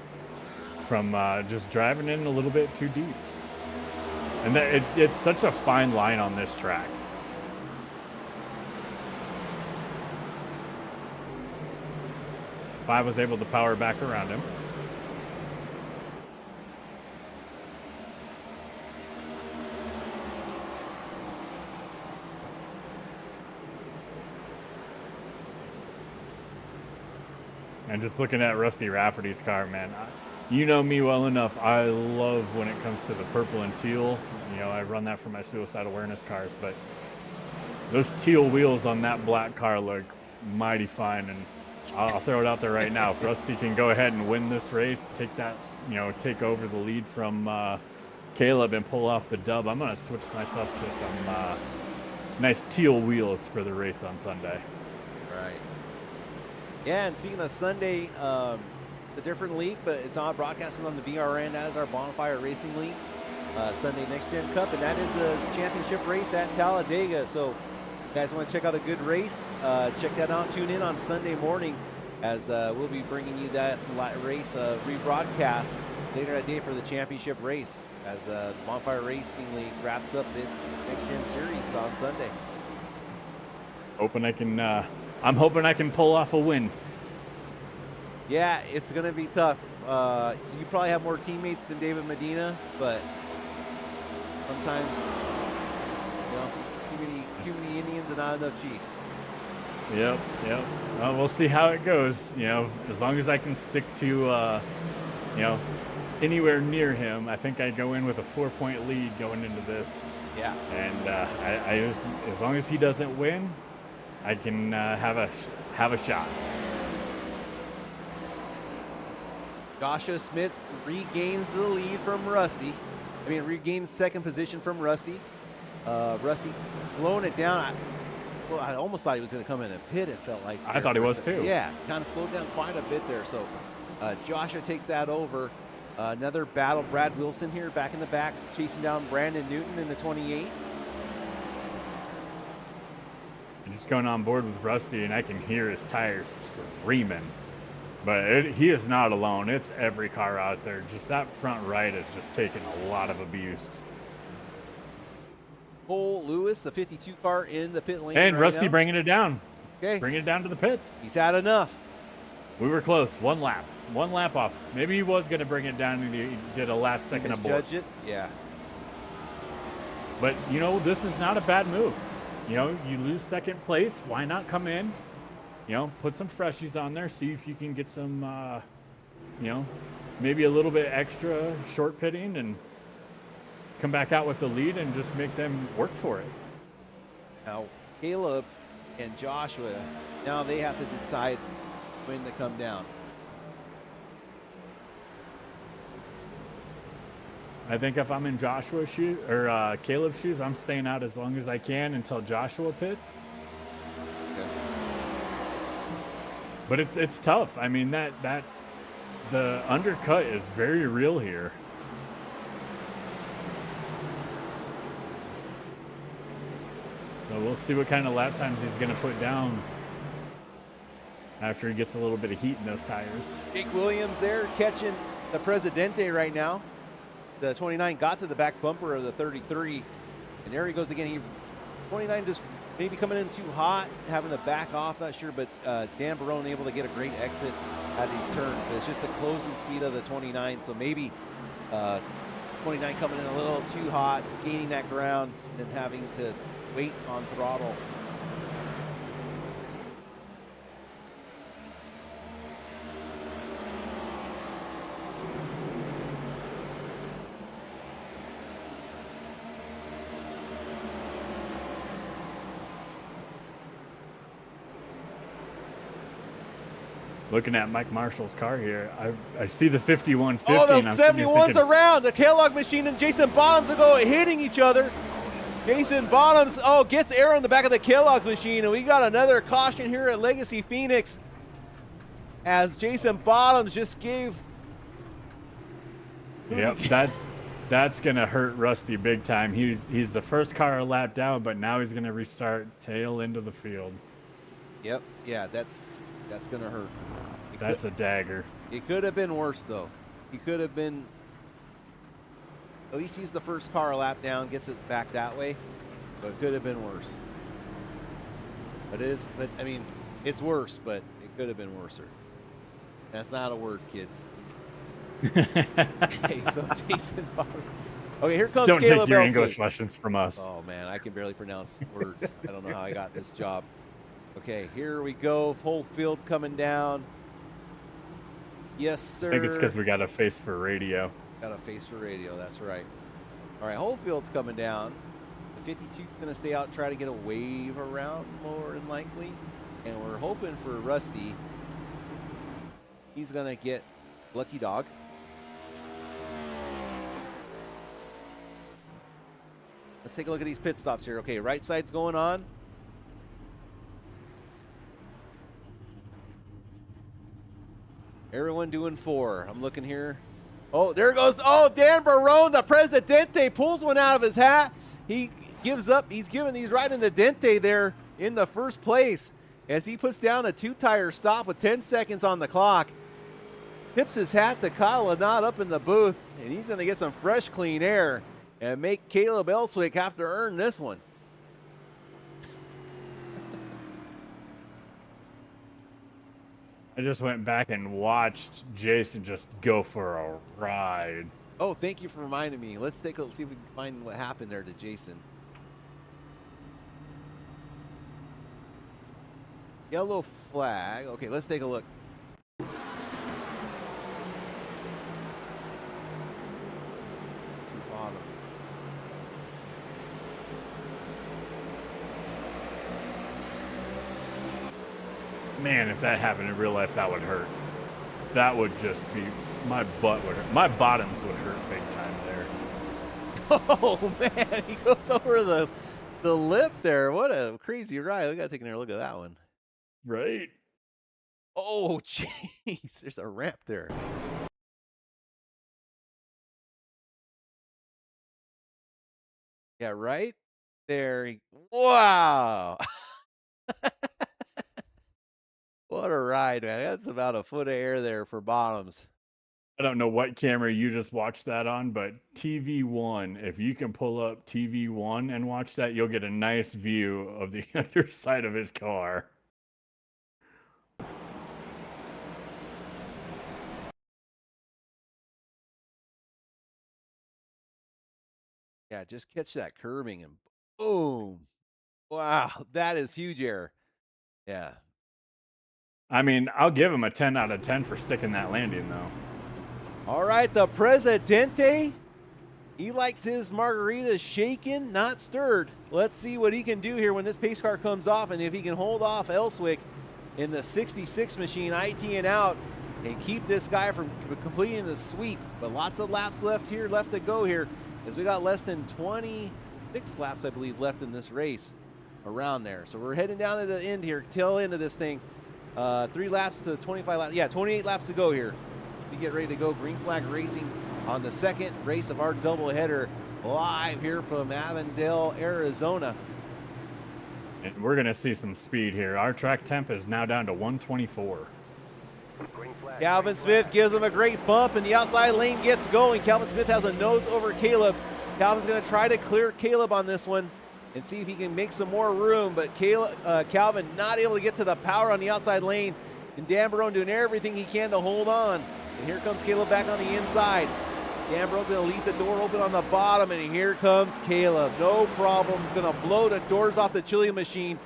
from just driving in a little bit too deep. And it's such a fine line on this track. Five was able to power back around him. And just looking at Rusty Rafferty's car, man, you know me well enough. I love when it comes to the purple and teal. You know, I run that for my suicide awareness cars, but those teal wheels on that black car look mighty fine. And I'll throw it out there right now. If Rusty can go ahead and win this race, take over the lead from Caleb and pull off the dub, I'm going to switch myself to some nice teal wheels for the race on Sunday. Right. Yeah, and speaking of Sunday, the different league, but it's on broadcasting on the VRN as our Bonfire Racing League. Sunday Next Gen Cup, and that is the championship race at Talladega. So, you guys want to check out a good race? Check that out. Tune in on Sunday morning as we'll be bringing you that race rebroadcast later that day for the championship race as the Bonfire Racing League wraps up its Next Gen Series on Sunday. Hoping I can. I'm hoping I can pull off a win. Yeah, it's going to be tough. You probably have more teammates than David Medina, but sometimes, you know, too many Indians and not enough Chiefs. Yep. Well, we'll see how it goes. You know, as long as I can stick to, you know, anywhere near him, I think I go in with a 4-point lead going into this. Yeah. And as long as he doesn't win, I can have a shot. Joshua Smith regains the lead from Rusty. Regains second position from Rusty. Rusty slowing it down. I almost thought he was going to come in and pit, it felt like. I thought he was too. Yeah, kind of slowed down quite a bit there. So Joshua takes that over. Another battle. Brad Wilson here back in the back, chasing down Brandon Newton in the 28. I'm just going on board with Rusty, and I can hear his tires screaming. But he is not alone. It's every car out there. Just that front right is just taking a lot of abuse. Cole Lewis, the 52 car in the pit lane. And right Rusty now. bringing it down. Okay. Bringing it down to the pits. He's had enough. We were close. One lap off. Maybe he was going to bring it down and he did a last second abort. Misjudged it? Yeah. But, you know, this is not a bad move. You know, you lose second place. Why not come in? You know, put some freshies on there. See if you can get some, you know, maybe a little bit extra short pitting and come back out with the lead and just make them work for it. Now, Caleb and Joshua, now they have to decide when to come down. I think if I'm in Joshua's shoes or Caleb's shoes, I'm staying out as long as I can until Joshua pits. Okay. But it's tough. I mean, that the undercut is very real here. So we'll see what kind of lap times he's going to put down after he gets a little bit of heat in those tires. Jake Williams there catching the Presidente right now. The 29 got to the back bumper of the 33, and there he goes again. 29 just maybe coming in too hot, having to back off, not sure, but Dan Barone able to get a great exit at these turns. But it's just the closing speed of the 29, so maybe 29 coming in a little too hot, gaining that ground, and then having to wait on throttle. Looking at Mike Marshall's car here, I see the 5150. Oh, the and 71's around. The Kellogg machine and Jason Bottoms will go hitting each other. Jason Bottoms, gets air on the back of the Kellogg's machine, and we got another caution here at Legacy Phoenix as Jason Bottoms just gave. Yep, that's gonna hurt Rusty big time. He's the first car a lap down, but now he's gonna restart tail into the field. Yep, yeah, that's gonna hurt. That's a dagger. It could have been worse though. He could have been. At least he's the first car a lap down, gets it back that way, but it could have been worse. But I mean, it's worse, but it could have been worser. That's not a word, kids. Okay, so Jason Bottoms. Okay, here comes Don't Caleb take your Ellsworth. English lessons from us. Oh man, I can barely pronounce words. I don't know how I got this job. Okay, here we go. Whole field coming down. Yes, sir. I think it's because we got a face for radio. Got a face for radio, that's right. All right, whole field's coming down. The 52's going to stay out and try to get a wave around more than likely. And we're hoping for Rusty. He's going to get Lucky Dog. Let's take a look at these pit stops here. Okay, right side's going on. Everyone doing 4. I'm looking here. Oh, there goes. Oh, Dan Barone, the Presidente, pulls one out of his hat. He gives up. He's riding the Dente there in the first place as he puts down a 2-tire stop with 10 seconds on the clock. Tips his hat to Kyle Lynott up in the booth, and he's going to get some fresh, clean air and make Caleb Elswick have to earn this one. I just went back and watched Jason just go for a ride. Oh, thank you for reminding me. Let's see if we can find what happened there to Jason. Yellow flag. Okay, let's take a look. It's the bottom. Man, if that happened in real life, that would hurt. That would just be, my butt would hurt. My bottoms would hurt big time there. Oh, man, he goes over the lip there. What a crazy ride. We got to take a look at that one. Right? Oh, jeez. There's a ramp there. Yeah, right there. Wow. What a ride, man. That's about a foot of air there for bottoms. I don't know what camera you just watched that on, but TV1, if you can pull up TV1 and watch that, you'll get a nice view of the other side of his car. Yeah, just catch that curving and boom. Wow, that is huge air. Yeah. I mean, I'll give him a 10 out of 10 for sticking that landing, though. All right, the Presidente. He likes his margaritas shaken, not stirred. Let's see what he can do here when this pace car comes off, and if he can hold off Elswick in the 66 machine, ITing out, and keep this guy from completing the sweep. But lots of laps left to go here, as we got less than 26 laps, I believe, left in this race around there. So we're heading down to the end here, tail end of this thing. 3 laps to 25 laps. Yeah, 28 laps to go here. We get ready to go. Green flag racing on the second race of our doubleheader, live here from Avondale, Arizona. And we're going to see some speed here. Our track temp is now down to 124. Calvin Smith gives him a great bump, and the outside lane gets going. Calvin Smith has a nose over Caleb. Calvin's going to try to clear Caleb on this one and see if he can make some more room, but Calvin not able to get to the power on the outside lane, and Dan Barone doing everything he can to hold on. And here comes Caleb back on the inside. Dan Barone's going to leave the door open on the bottom, and here comes Caleb. No problem. Going to blow the doors off the chili machine.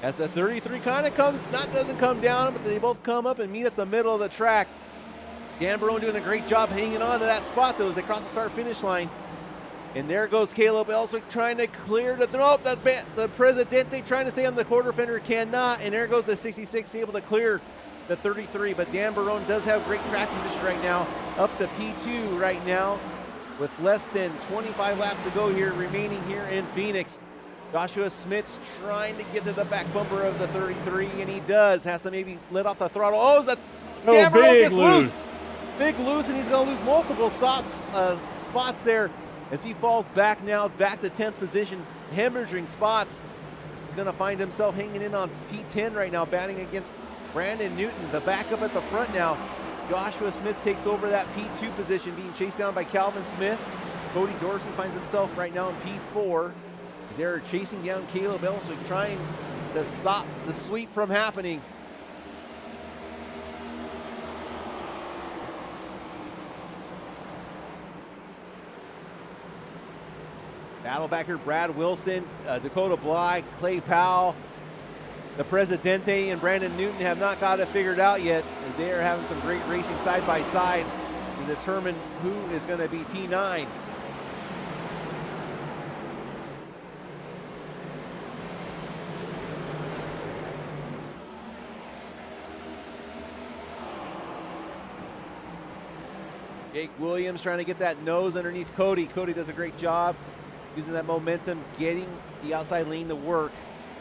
As the 33 kind of doesn't come down, but they both come up and meet at the middle of the track. Dan Barone doing a great job hanging on to that spot, though, as they cross the start-finish line. And there goes Caleb Elswick trying to clear the throw. The Presidente trying to stay on the quarter fender, cannot. And there goes the 66, able to clear the 33. But Dan Barone does have great track position right now, up to P2 right now, with less than 25 laps to go here, remaining here in Phoenix. Joshua Smith's trying to get to the back bumper of the 33, and he does. Has to maybe let off the throttle. Dan Barone gets loose. Big loose, and he's going to lose multiple spots there, as he falls back now, back to 10th position, hemorrhaging spots. He's going to find himself hanging in on P10 right now, batting against Brandon Newton. The backup at the front now. Joshua Smith takes over that P2 position, being chased down by Calvin Smith. Cody Dorsey finds himself right now in P4. As they're chasing down Caleb Elswick, trying to stop the sweep from happening. Battle back here, Brad Wilson, Dakota Bly, Clay Powell, the Presidente, and Brandon Newton have not got it figured out yet, as they are having some great racing side by side to determine who is going to be P9. Jake Williams trying to get that nose underneath Cody. Cody does a great job using that momentum, getting the outside lane to work.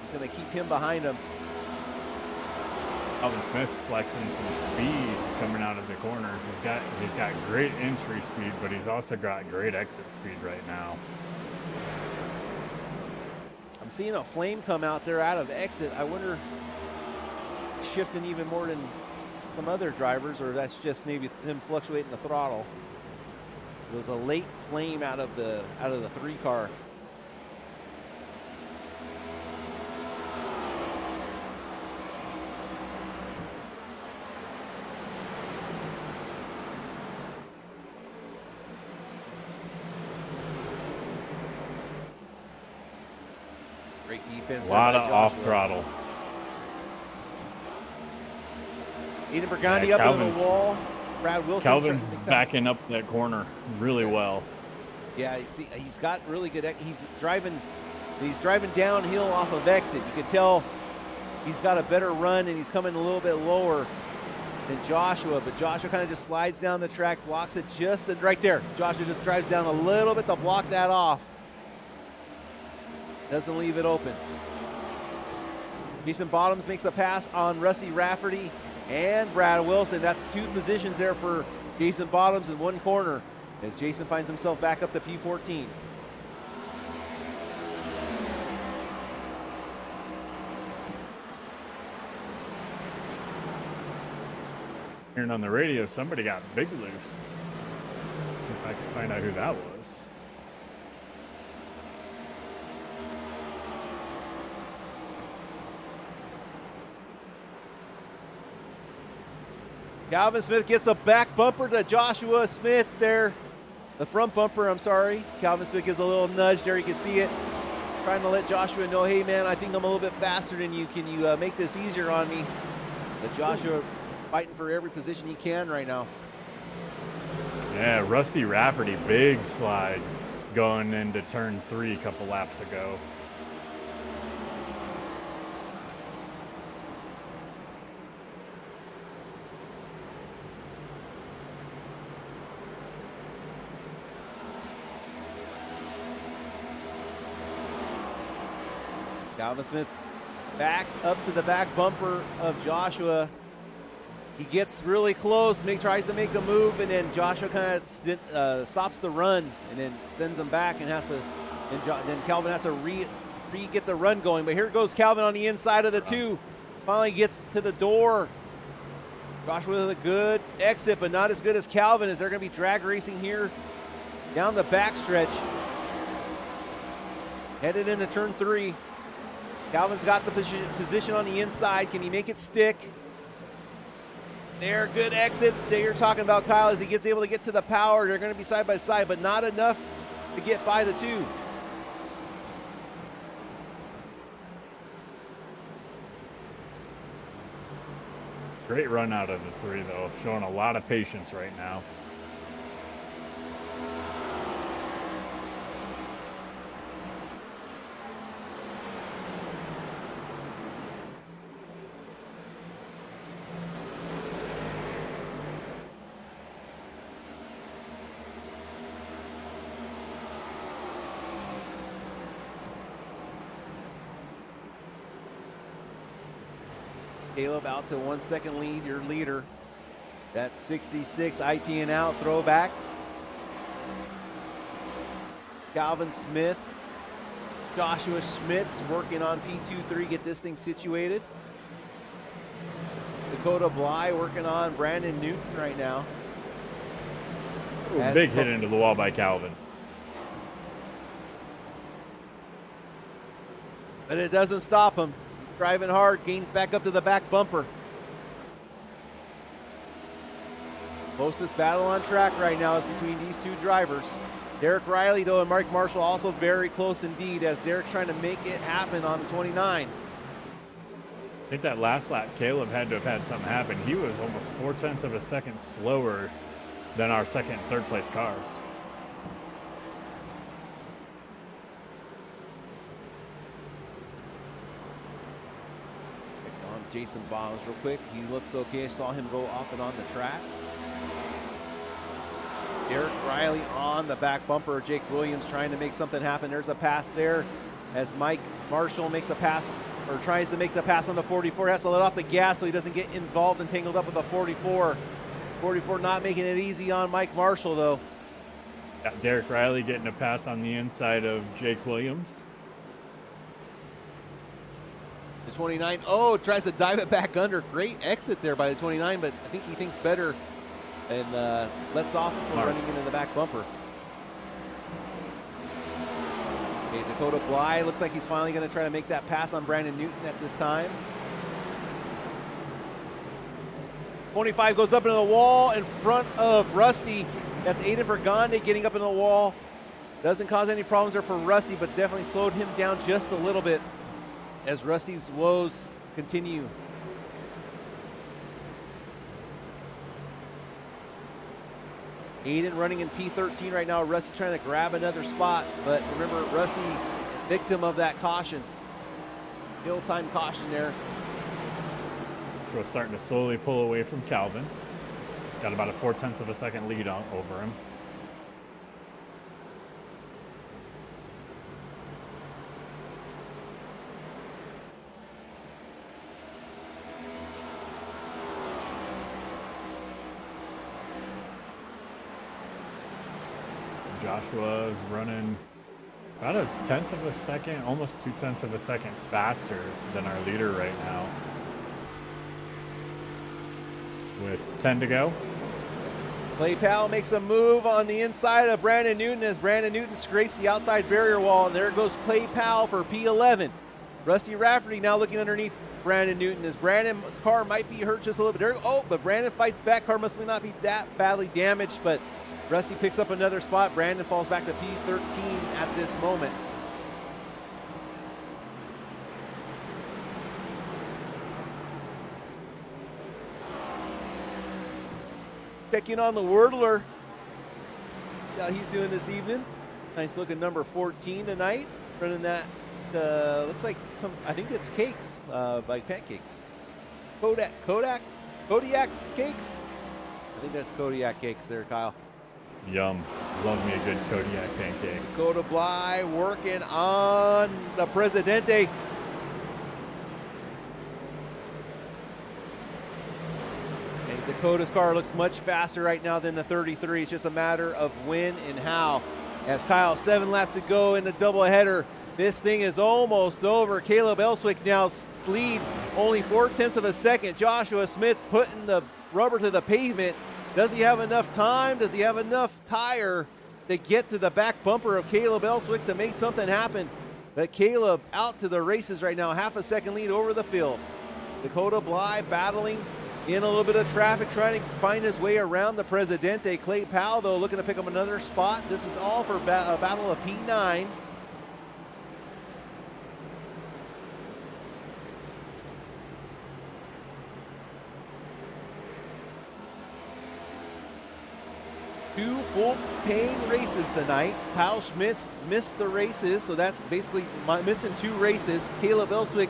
It's going to keep him behind him. Calvin Smith flexing some speed coming out of the corners. He's got great entry speed, but he's also got great exit speed right now. I'm seeing a flame come out there out of exit. I wonder if it's shifting even more than some other drivers, or that's just maybe him fluctuating the throttle. It was a late flame out of the 3 car. Great defense. A lot of off throttle. Eden Burgundy up into the wall. Brad Wilson. Calvin's backing up that corner really well. Yeah, see, he's got really good. He's driving downhill off of exit. You can tell he's got a better run, and he's coming a little bit lower than Joshua. But Joshua kind of just slides down the track, blocks it just right there. Joshua just drives down a little bit to block that off. Doesn't leave it open. Jason Bottoms makes a pass on Rusty Rafferty and Brad Wilson. That's 2 positions there for Jason Bottoms in 1 corner as Jason finds himself back up to P14. Hearing on the radio, somebody got big loose. See if I can find out who that was. Calvin Smith gets a back bumper to Joshua Smith's there. The front bumper, I'm sorry. Calvin Smith gives a little nudge there. You can see it. Trying to let Joshua know, hey, man, I think I'm a little bit faster than you. Can you make this easier on me? But Joshua fighting for every position he can right now. Yeah, Rusty Rafferty, big slide going into turn 3 a couple laps ago. Calvin Smith back up to the back bumper of Joshua. He gets really close, tries to make a move, and then Joshua kind of stops the run and then sends him back, and then Calvin has to get the run going. But here goes Calvin on the inside of the 2. Finally gets to the door. Joshua with a good exit, but not as good as Calvin, as they're going to be drag racing here down the backstretch. Headed into turn 3. Calvin's got the position on the inside. Can he make it stick? There, good exit that you're talking about, Kyle, as he gets able to get to the power. They're going to be side by side, but not enough to get by the 2. Great run out of the 3, though, showing a lot of patience right now. Caleb out to 1 second lead, your leader. That 66 IT and out throwback. Calvin Smith, Joshua Schmitz working on P23, get this thing situated. Dakota Bly working on Brandon Newton right now. Ooh, big hit into the wall by Calvin. But it doesn't stop him. Driving hard, gains back up to the back bumper. Closest battle on track right now is between these 2 drivers. Derek Riley, though, and Mark Marshall also very close indeed, as Derek's trying to make it happen on the 29. I think that last lap, Caleb had to have had something happen. He was almost 0.4 of a second slower than our second and third place cars. Jason Bottoms real quick. He looks okay. I saw him go off and on the track. Derek Riley on the back bumper. Jake Williams trying to make something happen. There's a pass there as Mike Marshall makes a pass or tries to make the pass on the 44. Has to let off the gas so he doesn't get involved and tangled up with the 44. 44 not making it easy on Mike Marshall, though. Yeah, Derek Riley getting a pass on the inside of Jake Williams. The 29, tries to dive it back under. Great exit there by the 29, but I think he thinks better and lets off before running into the back bumper. Okay, Dakota Bly looks like he's finally going to try to make that pass on Brandon Newton at this time. 25 goes up into the wall in front of Rusty. That's Aiden Burgonde getting up into the wall. Doesn't cause any problems there for Rusty, but definitely slowed him down just a little bit as Rusty's woes continue. Aiden running in P13 right now. Rusty trying to grab another spot, but remember, Rusty, victim of that caution. Ill-timed caution there. So starting to slowly pull away from Calvin. Got about a 0.4 of a second lead over him. Joshua is running about a 1/10 of a second, almost 2/10 of a second faster than our leader right now. With 10 to go. Clay Powell makes a move on the inside of Brandon Newton as Brandon Newton scrapes the outside barrier wall, and there goes Clay Powell for P11. Rusty Rafferty now looking underneath Brandon Newton as Brandon's car might be hurt just a little bit. But Brandon fights back. Car must not be that badly damaged, but Rusty picks up another spot. Brandon falls back to P13 at this moment. Checking on the Wordler. How he's doing this evening. Nice looking number 14 tonight. Running that, looks like I think it's cakes, like pancakes. Kodiak cakes? I think that's Kodiak cakes there, Kyle. Yum. Love me a good Kodiak pancake. Dakota Bly working on the Presidente. And Dakota's car looks much faster right now than the 33. It's just a matter of when and how. As Kyle, 7 laps to go in the doubleheader. This thing is almost over. Caleb Elswick now lead only 0.4 of a second. Joshua Smith's putting the rubber to the pavement. Does he have enough time? Does he have enough tire to get to the back bumper of Caleb Elswick to make something happen? But Caleb out to the races right now, 0.5 second lead over the field. Dakota Bly battling in a little bit of traffic, trying to find his way around the Presidente. Clay Powell, though, looking to pick up another spot. This is all for a battle of P9. Two full-paying races tonight. Kyle Schmitz missed the races, so that's basically missing 2 races. Caleb Elswick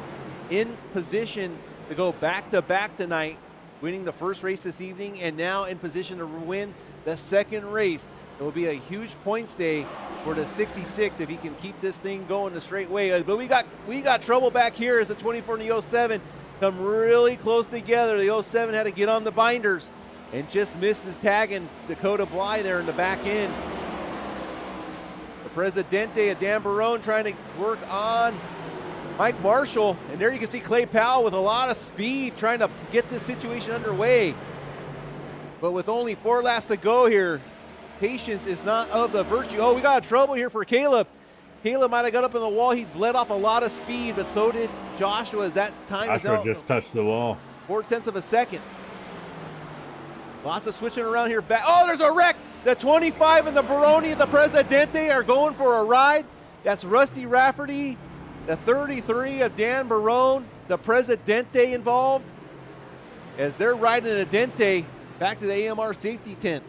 in position to go back-to-back tonight, winning the first race this evening, and now in position to win the second race. It will be a huge points day for the 66 if he can keep this thing going the straight way. But we got trouble back here as the 24 and the 07 come really close together. The 07 had to get on the binders and just misses tagging Dakota Bly there in the back end. The Presidente of Dan Barone trying to work on Mike Marshall. And there you can see Clay Powell with a lot of speed trying to get this situation underway. But with only 4 laps to go here, patience is not of the virtue. Oh, we got trouble here for Caleb. Caleb might have got up in the wall. He bled off a lot of speed, but so did Joshua as that time is now just touched the wall. 0.4 of a second. Lots of switching around here. Oh, there's a wreck. The 25 and the Baroni and the Presidente are going for a ride. That's Rusty Rafferty, the 33 of Dan Barone, the Presidente involved as they're riding a Dente back to the AMR safety tent.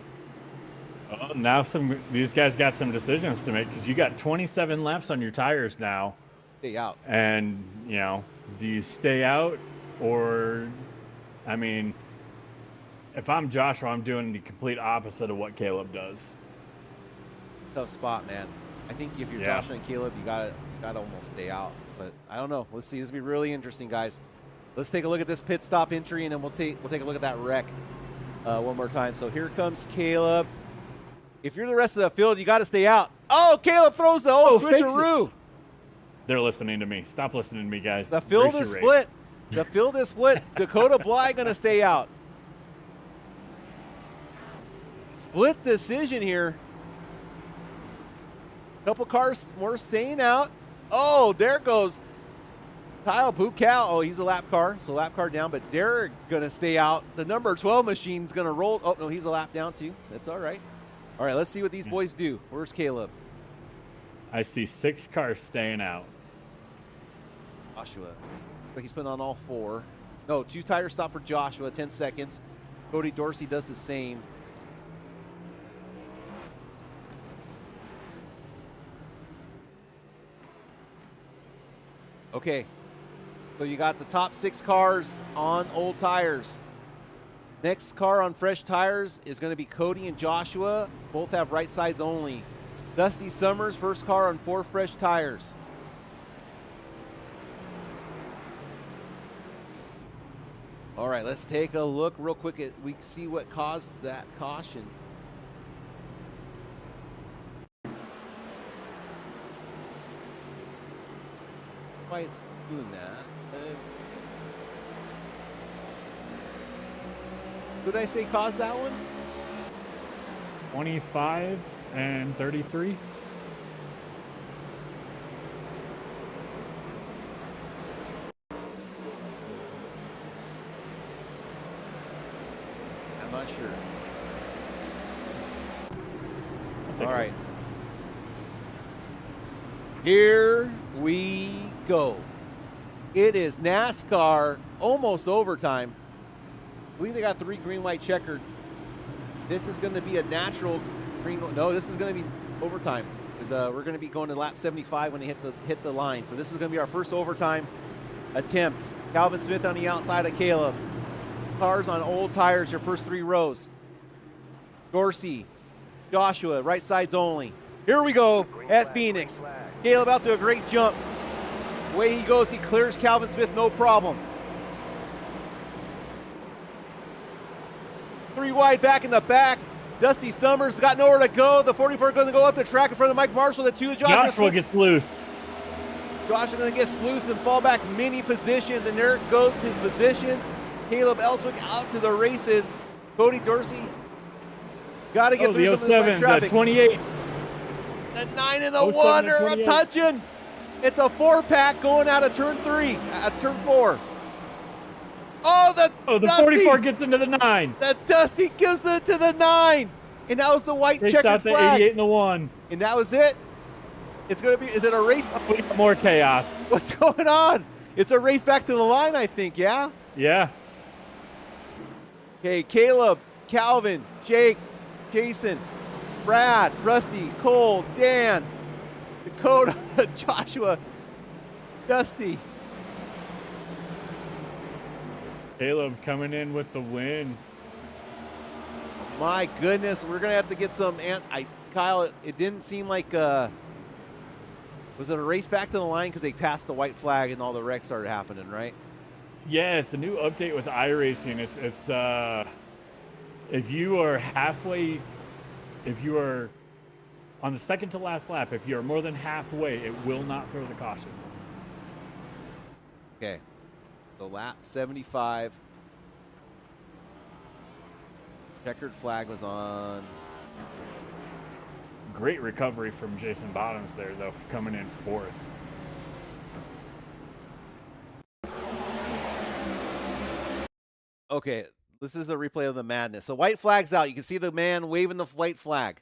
Well, now these guys got some decisions to make because you got 27 laps on your tires now. Stay out. And, do you stay out or, if I'm Joshua, I'm doing the complete opposite of what Caleb does. Tough spot, man. I think if you're Joshua and Caleb, you got to almost stay out, but I don't know. Let's see. This will be really interesting, guys. Let's take a look at this pit stop entry, and then we'll take a look at that wreck one more time. So here comes Caleb. If you're the rest of the field, you got to stay out. Oh, Caleb throws the old switcheroo. They're listening to me. Stop listening to me, guys. The field is split. The field is split. Dakota Bly going to stay out. Split decision here. Couple cars more staying out. Oh, there goes Kyle Bucal. Oh, he's a lap car. So lap car down, but Derek going to stay out. The number 12 machine's going to roll. Oh, no, he's a lap down too. That's all right. All right, let's see what these boys do. Where's Caleb? I see 6 cars staying out. Joshua. Looks like he's putting on all 4. No, 2 tire stop for Joshua, 10 seconds. Cody Dorsey does the same. Okay, so you got the top 6 cars on old tires. Next car on fresh tires is going to be Cody and Joshua. Both have right sides only. Dusty Summers, first car on 4 fresh tires. All right, let's take a look real quick at we see what caused that caution. Why it's doing that? Who did I say caused that one? 25 and 33. I'm not sure. All right. Here we go. It is NASCAR almost overtime. I believe they got 3 green, white checkers. This is going to be a natural green. No, this is going to be overtime. We're going to be going to lap 75 when they hit the line. So this is going to be our first overtime attempt. Calvin Smith on the outside of Caleb. Cars on old tires, your first 3 rows. Dorsey, Joshua, right sides only. Here we go at Phoenix. Caleb out to a great jump. Way he goes, he clears Calvin Smith, no problem. 3 wide back in the back. Dusty Summers got nowhere to go. The 44 going to go up the track in front of Mike Marshall. The 2 Joshua gets loose. Joshua going to get loose and fall back many positions, and there goes his positions. Caleb Ellswick out to the races. Cody Dorsey got to get through some of this traffic. The 28. The 9 and the 1 are touching. It's a 4-pack going out of turn 3, turn 4. Oh, the Dusty 44 gets into the 9. The Dusty gives it to the 9. And that was the white Takes checkered out the flag. 88 and the 1. And that was it. It's going to be, is it a race? We got more chaos. What's going on? It's a race back to the line, I think, yeah? Yeah. Okay, Caleb, Calvin, Jake, Jason, Brad, Rusty, Cole, Dan, Dakota, Joshua, Dusty. Caleb coming in with the win. My goodness, we're going to have to get some, Kyle, it didn't seem like, was it a race back to the line because they passed the white flag and all the wrecks started happening, right? Yeah, it's a new update with iRacing. It's if you are halfway, if you are on the second to last lap, if you are more than halfway, it will not throw the caution. Okay. So lap 75. Checkered flag was on. Great recovery from Jason Bottoms there, though, coming in 4th. Okay, this is a replay of the madness. So white flag's out. You can see the man waving the white flag.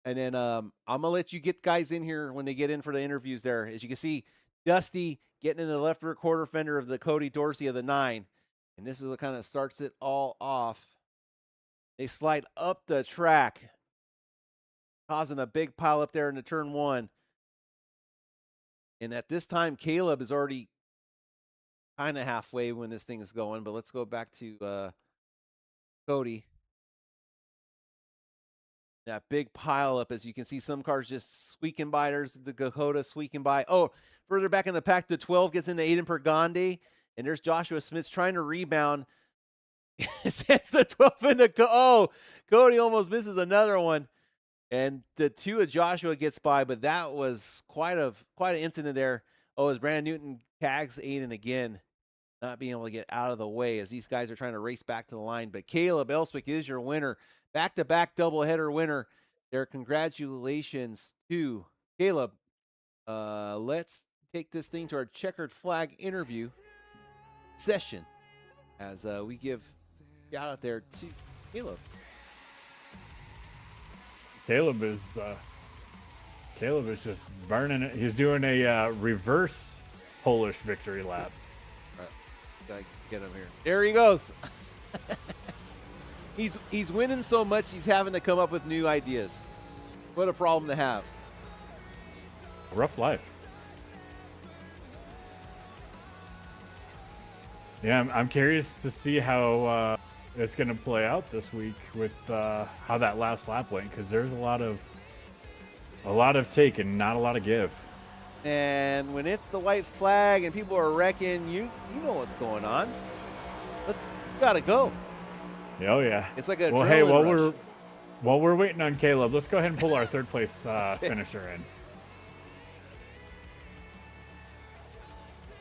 And then I'm going to let you get guys in here when they get in for the interviews there. As you can see, Dusty getting in the left rear quarter fender of the Cody Dorsey of the 9. And this is what kind of starts it all off. They slide up the track, causing a big pile up there into turn 1. And at this time, Caleb is already kind of halfway when this thing is going. But let's go back to Cody. That big pile up, as you can see, some cars just squeaking by. There's the Dakota squeaking by. Oh, further back in the pack, the 12 gets into Aiden Pergande, and there's Joshua Smith trying to rebound. Sends the 12 in the Cody almost misses another one, and the 2 of Joshua gets by, but that was quite an incident there. Oh, as Brandon Newton tags Aiden again, not being able to get out of the way as these guys are trying to race back to the line. But Caleb Elswick is your winner. Back-to-back doubleheader winner there. Congratulations to Caleb. Let's take this thing to our checkered flag interview session as we give shout out there to Caleb. Caleb is just burning it. He's doing a reverse Polish victory lap. Gotta get him here. There he goes. He's winning so much he's having to come up with new ideas. What a problem to have. Rough life. Yeah, I'm curious to see how it's going to play out this week with how that last lap went, because there's a lot of take and not a lot of give. And when it's the white flag and people are wrecking, you know what's going on. You gotta go. Oh yeah. It's like a well. Hey, rush. while we're waiting on Caleb, let's go ahead and pull our third place finisher in.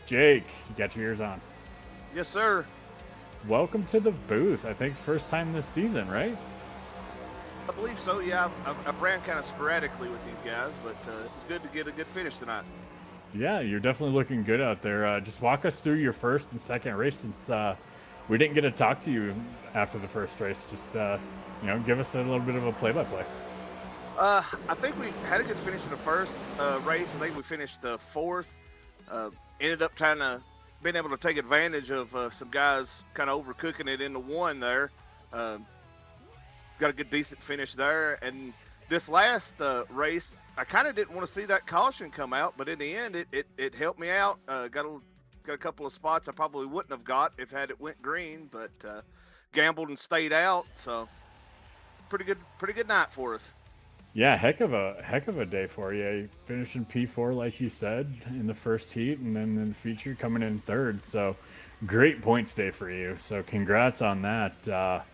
Jake, you got your ears on. Yes, sir. Welcome to the booth. I think first time this season, right? I believe so. Yeah, I've ran kind of sporadically with these guys, but it's good to get a good finish tonight. Yeah, you're definitely looking good out there. Just walk us through your first and second race, since we didn't get to talk to you after the first race. Just give us a little bit of a play-by-play. I think we had a good finish in the first race. I think we finished fourth. Ended up being able to take advantage of some guys kind of overcooking it into one there. Got a good, decent finish there. And this last race, I kind of didn't want to see that caution come out, but in the end, it helped me out. Got a couple of spots I probably wouldn't have got if it went green, but gambled and stayed out. So pretty good night for us. Yeah, heck of a day for you. Finishing P4 like you said in the first heat, and then in the feature coming in third. So great points day for you. So congrats on that.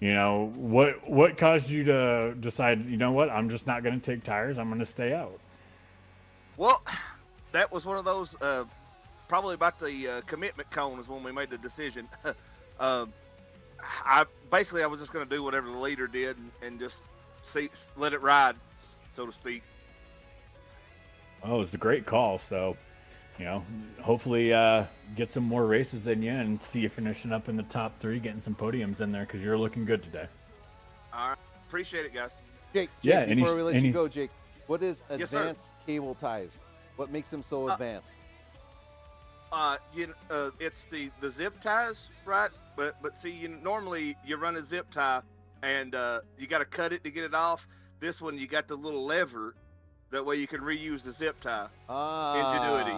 What caused you to decide, you know what, I'm just not going to take tires, I'm going to stay out? Well, that was one of those, probably about the commitment cone is when we made the decision. I was just going to do whatever the leader did and just let it ride, so to speak. Oh, it was a great call. So, hopefully get some more races in you and see you finishing up in the top 3, getting some podiums in there, because you're looking good today. All right. Appreciate it, guys. Jake, yeah, before we let you go, Jake, what is Yes, advanced cable ties? What makes them so advanced? It's the zip ties, right? But see, normally you run a zip tie and you got to cut it to get it off. This one, you got the little lever. That way you can reuse the zip tie. Ingenuity.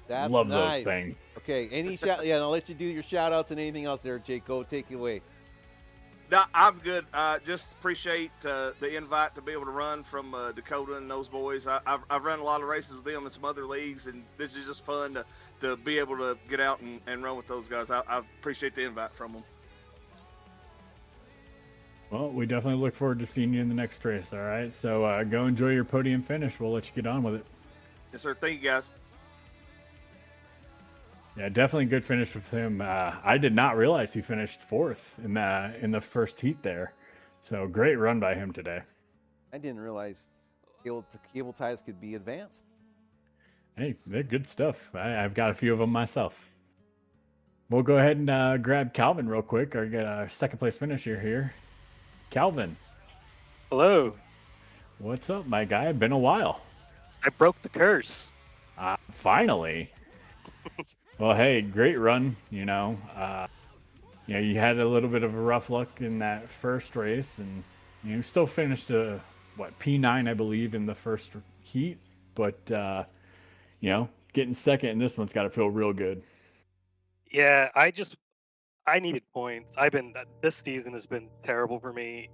That's Love nice. those things. Okay, and I'll let you do your shout outs and anything else there, Jake. Go take it away. No, I'm good. Just appreciate the invite to be able to run from Dakota and those boys. I've run a lot of races with them in some other leagues, and this is just fun to be able to get out and run with those guys. I appreciate the invite from them. Well, we definitely look forward to seeing you in the next race, all right? So go enjoy your podium finish. We'll let you get on with it. Yes, sir. Thank you, guys. Yeah, definitely good finish with him. I did not realize he finished 4th in the first heat there. So great run by him today. I didn't realize cable ties could be advanced. Hey, they're good stuff. I've got a few of them myself. We'll go ahead and grab Calvin real quick, our second place finisher here. Calvin. Hello. What's up, my guy? Been a while. I broke the curse. Finally. Well, hey, great run. You had a little bit of a rough luck in that first race, and you still finished P9, I believe, in the first heat. But getting second in this one's got to feel real good. Yeah, I needed points. This season has been terrible for me.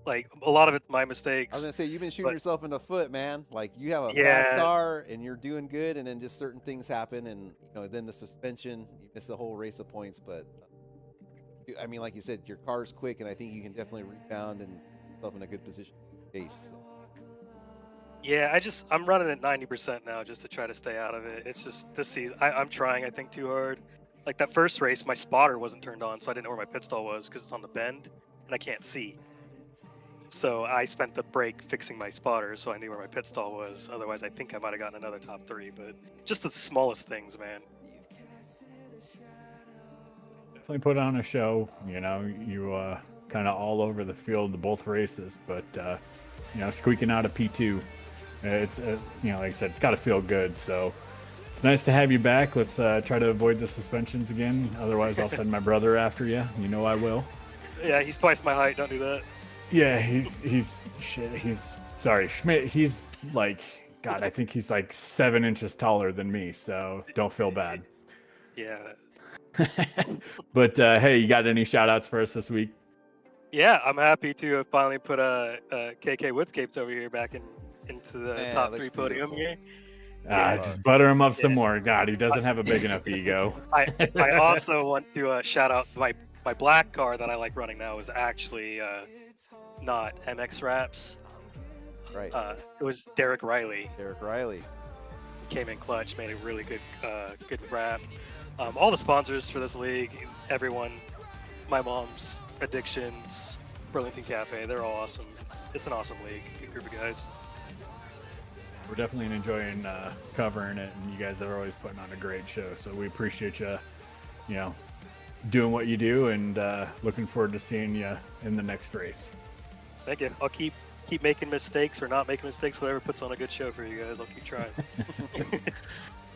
Like a lot of it's my I was mistakes. gonna say you've been shooting But- yourself in the foot, man. Like you have a fast Yeah. car and you're doing good, and then just certain things happen, and then the suspension, you miss a whole race of points. But I mean, like you said, your car's quick, and I think you can definitely rebound and put yourself in a good position to chase. So. Yeah, I'm running at 90% now just to try to stay out of it. It's just this season I'm trying, I think, too hard. Like that first race, my spotter wasn't turned on, so I didn't know where my pit stall was because it's on the bend and I can't see. So I spent the break fixing my spotter so I knew where my pit stall was. Otherwise, I think I might have gotten another top 3. But just the smallest things, man. Definitely put on a show. You kind of all over the field, both races, but squeaking out a P2. It's like I said, it's got to feel good. So it's nice to have you back. Let's try to avoid the suspensions again. Otherwise, I'll send my brother after you. You know I will. Yeah, he's twice my height. Don't do that. Yeah, he's sorry, Schmidt. He's like, God, I think he's like 7 inches taller than me. So don't feel bad. Yeah. But hey, you got any shout outs for us this week? Yeah, I'm happy to have finally put KK Woodscapes over here back into the top 3 podium here. Just butter him up some more. God, he doesn't have a big enough ego. I also want to shout out my black car that I like running now is actually not MX Wraps. Right. It was Derek Riley. Derek Riley. He came in clutch, made a really good wrap. All the sponsors for this league, everyone, my mom's Addictions, Burlington Cafe, they're all awesome. It's an awesome league. Good group of guys. We're definitely enjoying covering it, and you guys are always putting on a great show. So we appreciate you, doing what you do, and looking forward to seeing you in the next race. Thank you. I'll keep making mistakes or not making mistakes. Whatever puts on a good show for you guys, I'll keep trying.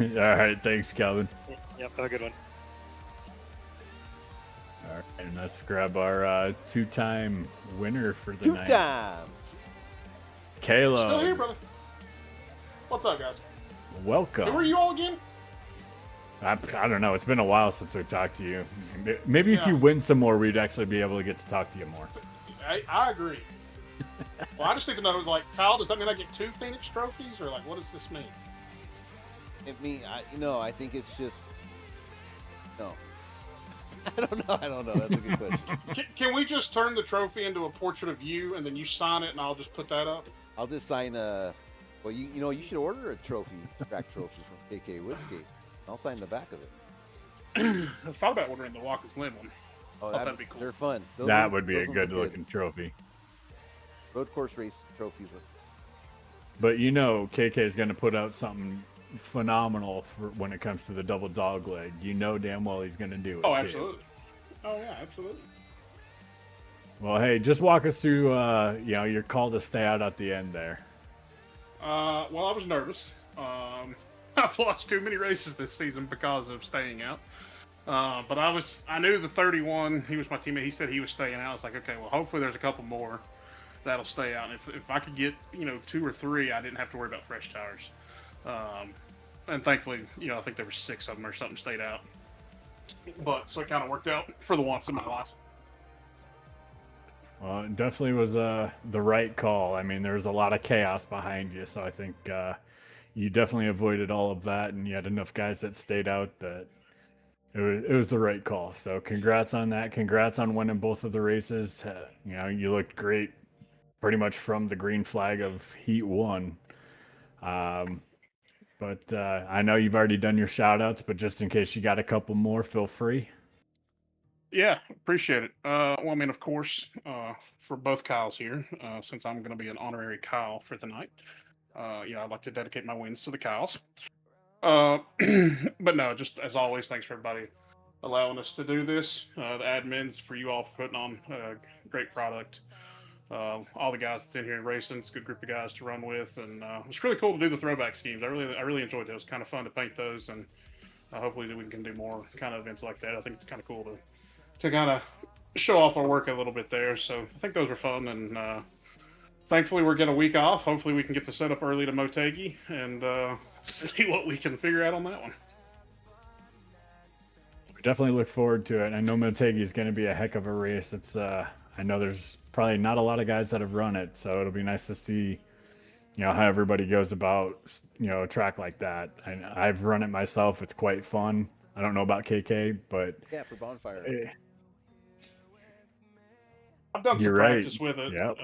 All right, thanks, Calvin. Yep, have a good one. All right, and let's grab our 2-time winner for the night. 2-time. Caleb. Still here, brother. What's up, guys? Welcome. Who are you all again? I don't know. It's been a while since we've talked to you. Maybe if Yeah. you win some more, we'd actually be able to get to talk to you more. I agree. Well, I just need to know, like, Kyle, does that mean I get 2 Phoenix trophies, or like, what does this mean? I think it's just no. I don't know. That's a good question. Can we just turn the trophy into a portrait of you, and then you sign it, and I'll just put that up? I'll just sign a. Well, you should order a track trophy from KK Woodscape. I'll sign the back of it. I thought about ordering the Walker's Lid one. Oh, that'd be cool. They're fun. That would be a those ones good look looking trophy. Road course race trophies. But KK is going to put out something phenomenal for when it comes to the double dog leg. You know damn well he's going to do it. Oh, too. absolutely. Oh, yeah, absolutely. Well, hey, just walk us through, your call to stay out at the end there. Well, I was nervous. I've lost too many races this season because of staying out. But I knew the 31, he was my teammate. He said he was staying out. I was like, okay, well, hopefully there's a couple more that'll stay out. And if I could get, 2 or 3, I didn't have to worry about fresh tires. And thankfully, I think there were 6 of them or something stayed out. But so it kind of worked out for the once in my life. Well, it definitely was the right call. I mean, there was a lot of chaos behind you, so I think you definitely avoided all of that, and you had enough guys that stayed out that it was the right call. So congrats on that. Congrats on winning both of the races. You looked great pretty much from the green flag of Heat 1. But I know you've already done your shout outs, but just in case you got a couple more, feel free. Yeah, appreciate it. Well, I mean, of course, for both Kyles here, since I'm going to be an honorary Kyle for the night, I'd like to dedicate my wins to the Kyles. But no, just as always, thanks for everybody allowing us to do this. The admins, for you all for putting on a great product. All the guys that's in here in racing, it's a good group of guys to run with, and it's really cool to do the throwback schemes. I really enjoyed those. Kind of fun to paint those, and hopefully we can do more kind of events like that. I think it's kind of cool to kind of show off our work a little bit there. So I think those were fun, and thankfully we're getting a week off. Hopefully we can get the setup early to Motegi and see what we can figure out on that one. We definitely look forward to it. I know Motegi is going to be a heck of a race. It's I I know there's probably not a lot of guys that have run it, so it'll be nice to see, how everybody goes about, a track like that. And I've run it myself. It's quite fun. I don't know about KK, but Yeah, for bonfire. I've done some You're right. practice with it, Yep.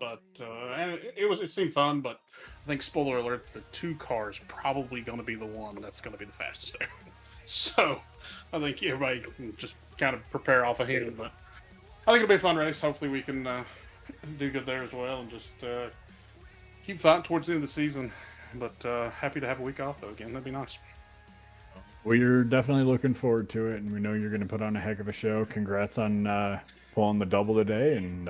but and it seemed fun. But I think, spoiler alert, the 2 car is probably going to be the one that's going to be the fastest there. So I think everybody can just kind of prepare off of him. But I think it'll be a fun race. Hopefully we can do good there as well, and just keep fighting towards the end of the season. But happy to have a week off though. Again, that'd be nice. We're definitely looking forward to it, and we know you're going to put on a heck of a show. Congrats on pulling the double today, and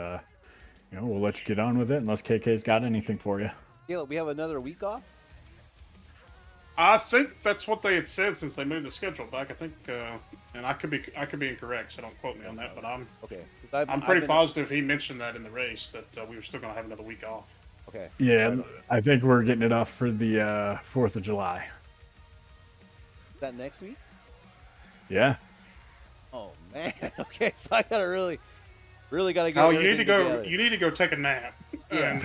we'll let you get on with it unless KK's got anything for you. Caleb, we have another week off? I think that's what they had said since they moved the schedule back. I think, and I could be incorrect, so don't quote me on that. But I'm Okay. I'm pretty positive he mentioned that in the race that we were still going to have another week off. Okay. Yeah, I think we're getting it off for the 4th of July. Is that next week? Yeah. Oh man. Okay, so I gotta really gotta get. Oh, you need to go. Together. You need to go take a nap. Yeah. And,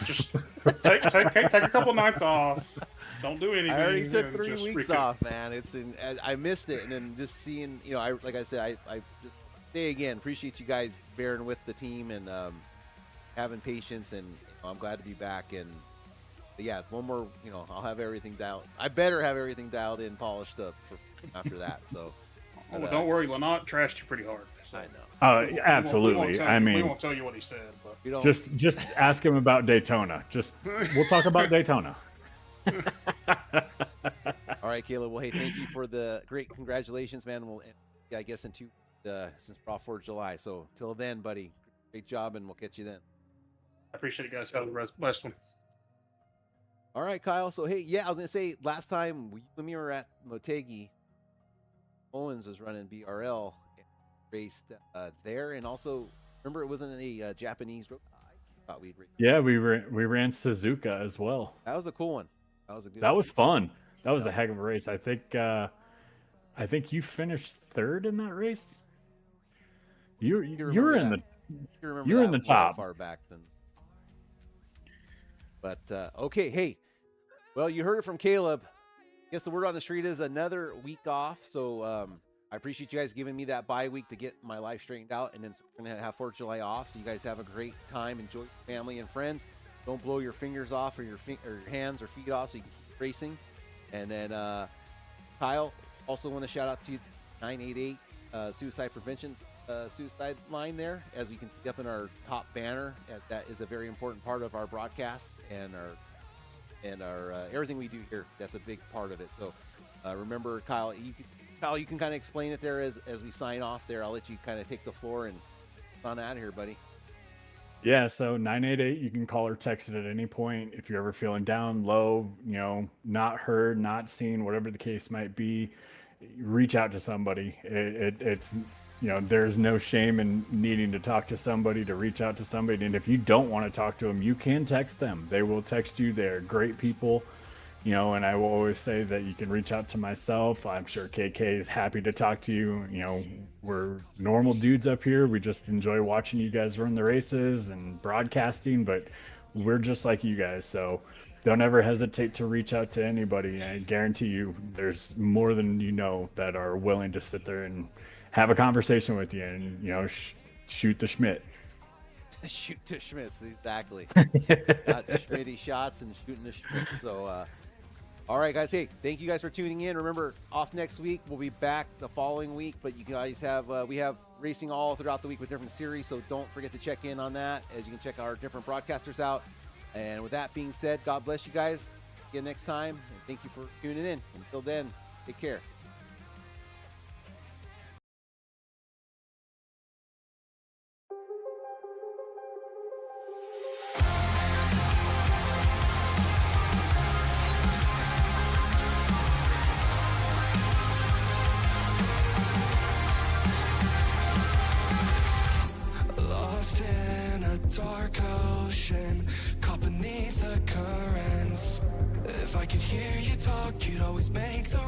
just take a couple nights off. Don't do anything. I already took and 3 just weeks recoup. off, man. I missed it, and then just seeing, like I said, I just say again, appreciate you guys bearing with the team and having patience, and I'm glad to be back. And but yeah, one more, I'll have everything dialed. I better have everything dialed in, polished up for after that. So, Well, don't worry, Lynott trashed you pretty hard. So. I know. Absolutely. We won't tell you what he said, but We don't. Just ask him about Daytona. We'll talk about Daytona. All right, Caleb. Well, hey, thank you for the great congratulations, man. I guess since we're off for July. So till then, buddy, great job, and we'll catch you then. I appreciate it, guys. Have the best one. All right, Kyle. So hey, yeah, I was gonna say last time when we were at Motegi, Owens was running BRL, and raced there, and also remember it wasn't a Japanese road. I thought we'd race. Yeah, we ran Suzuka as well. That was a cool one. That was a good. That was fun. That was a heck of a race. I think you finished 3rd in that race. You were in the you were in the top. far back then. But okay, hey, well, you heard it from Caleb. I guess the word on the street is another week off. So I appreciate you guys giving me that bye week to get my life straightened out, and then we're gonna have 4th of July off. So you guys have a great time, enjoy your family and friends. Don't blow your fingers off or your hands or feet off, so you can keep racing. And then Kyle, also want to shout out to you, 988 suicide prevention suicide line there, as we can see up in our top banner, as that is a very important part of our broadcast and our everything we do here. That's a big part of it. So remember, Kyle, you can kind of explain it there as we sign off there. I'll let you kind of take the floor and on out of here, buddy. Yeah, so 988, you can call or text it at any point if you're ever feeling down, low, not heard, not seen, whatever the case might be. Reach out to somebody. It's there's no shame in needing to talk to somebody, to reach out to somebody. And if you don't want to talk to them, you can text them. They will text you. They're great people. And I will always say that you can reach out to myself. I'm sure KK is happy to talk to you. We're normal dudes up here. We just enjoy watching you guys run the races and broadcasting, but we're just like you guys. So don't ever hesitate to reach out to anybody. I guarantee you there's more than that are willing to sit there and have a conversation with you and, shoot the Schmidt. Shoot the Schmitz, exactly. Got Schmitty shots and shooting the Schmitz. So, all right, guys. Hey, thank you guys for tuning in. Remember, off next week. We'll be back the following week. But you guys have we have racing all throughout the week with different series. So don't forget to check in on that, as you can check our different broadcasters out. And with that being said, God bless you guys. Again next time. And thank you for tuning in. Until then, take care. Lost in a dark ocean, caught beneath the currents. If I could hear you talk, you'd always make the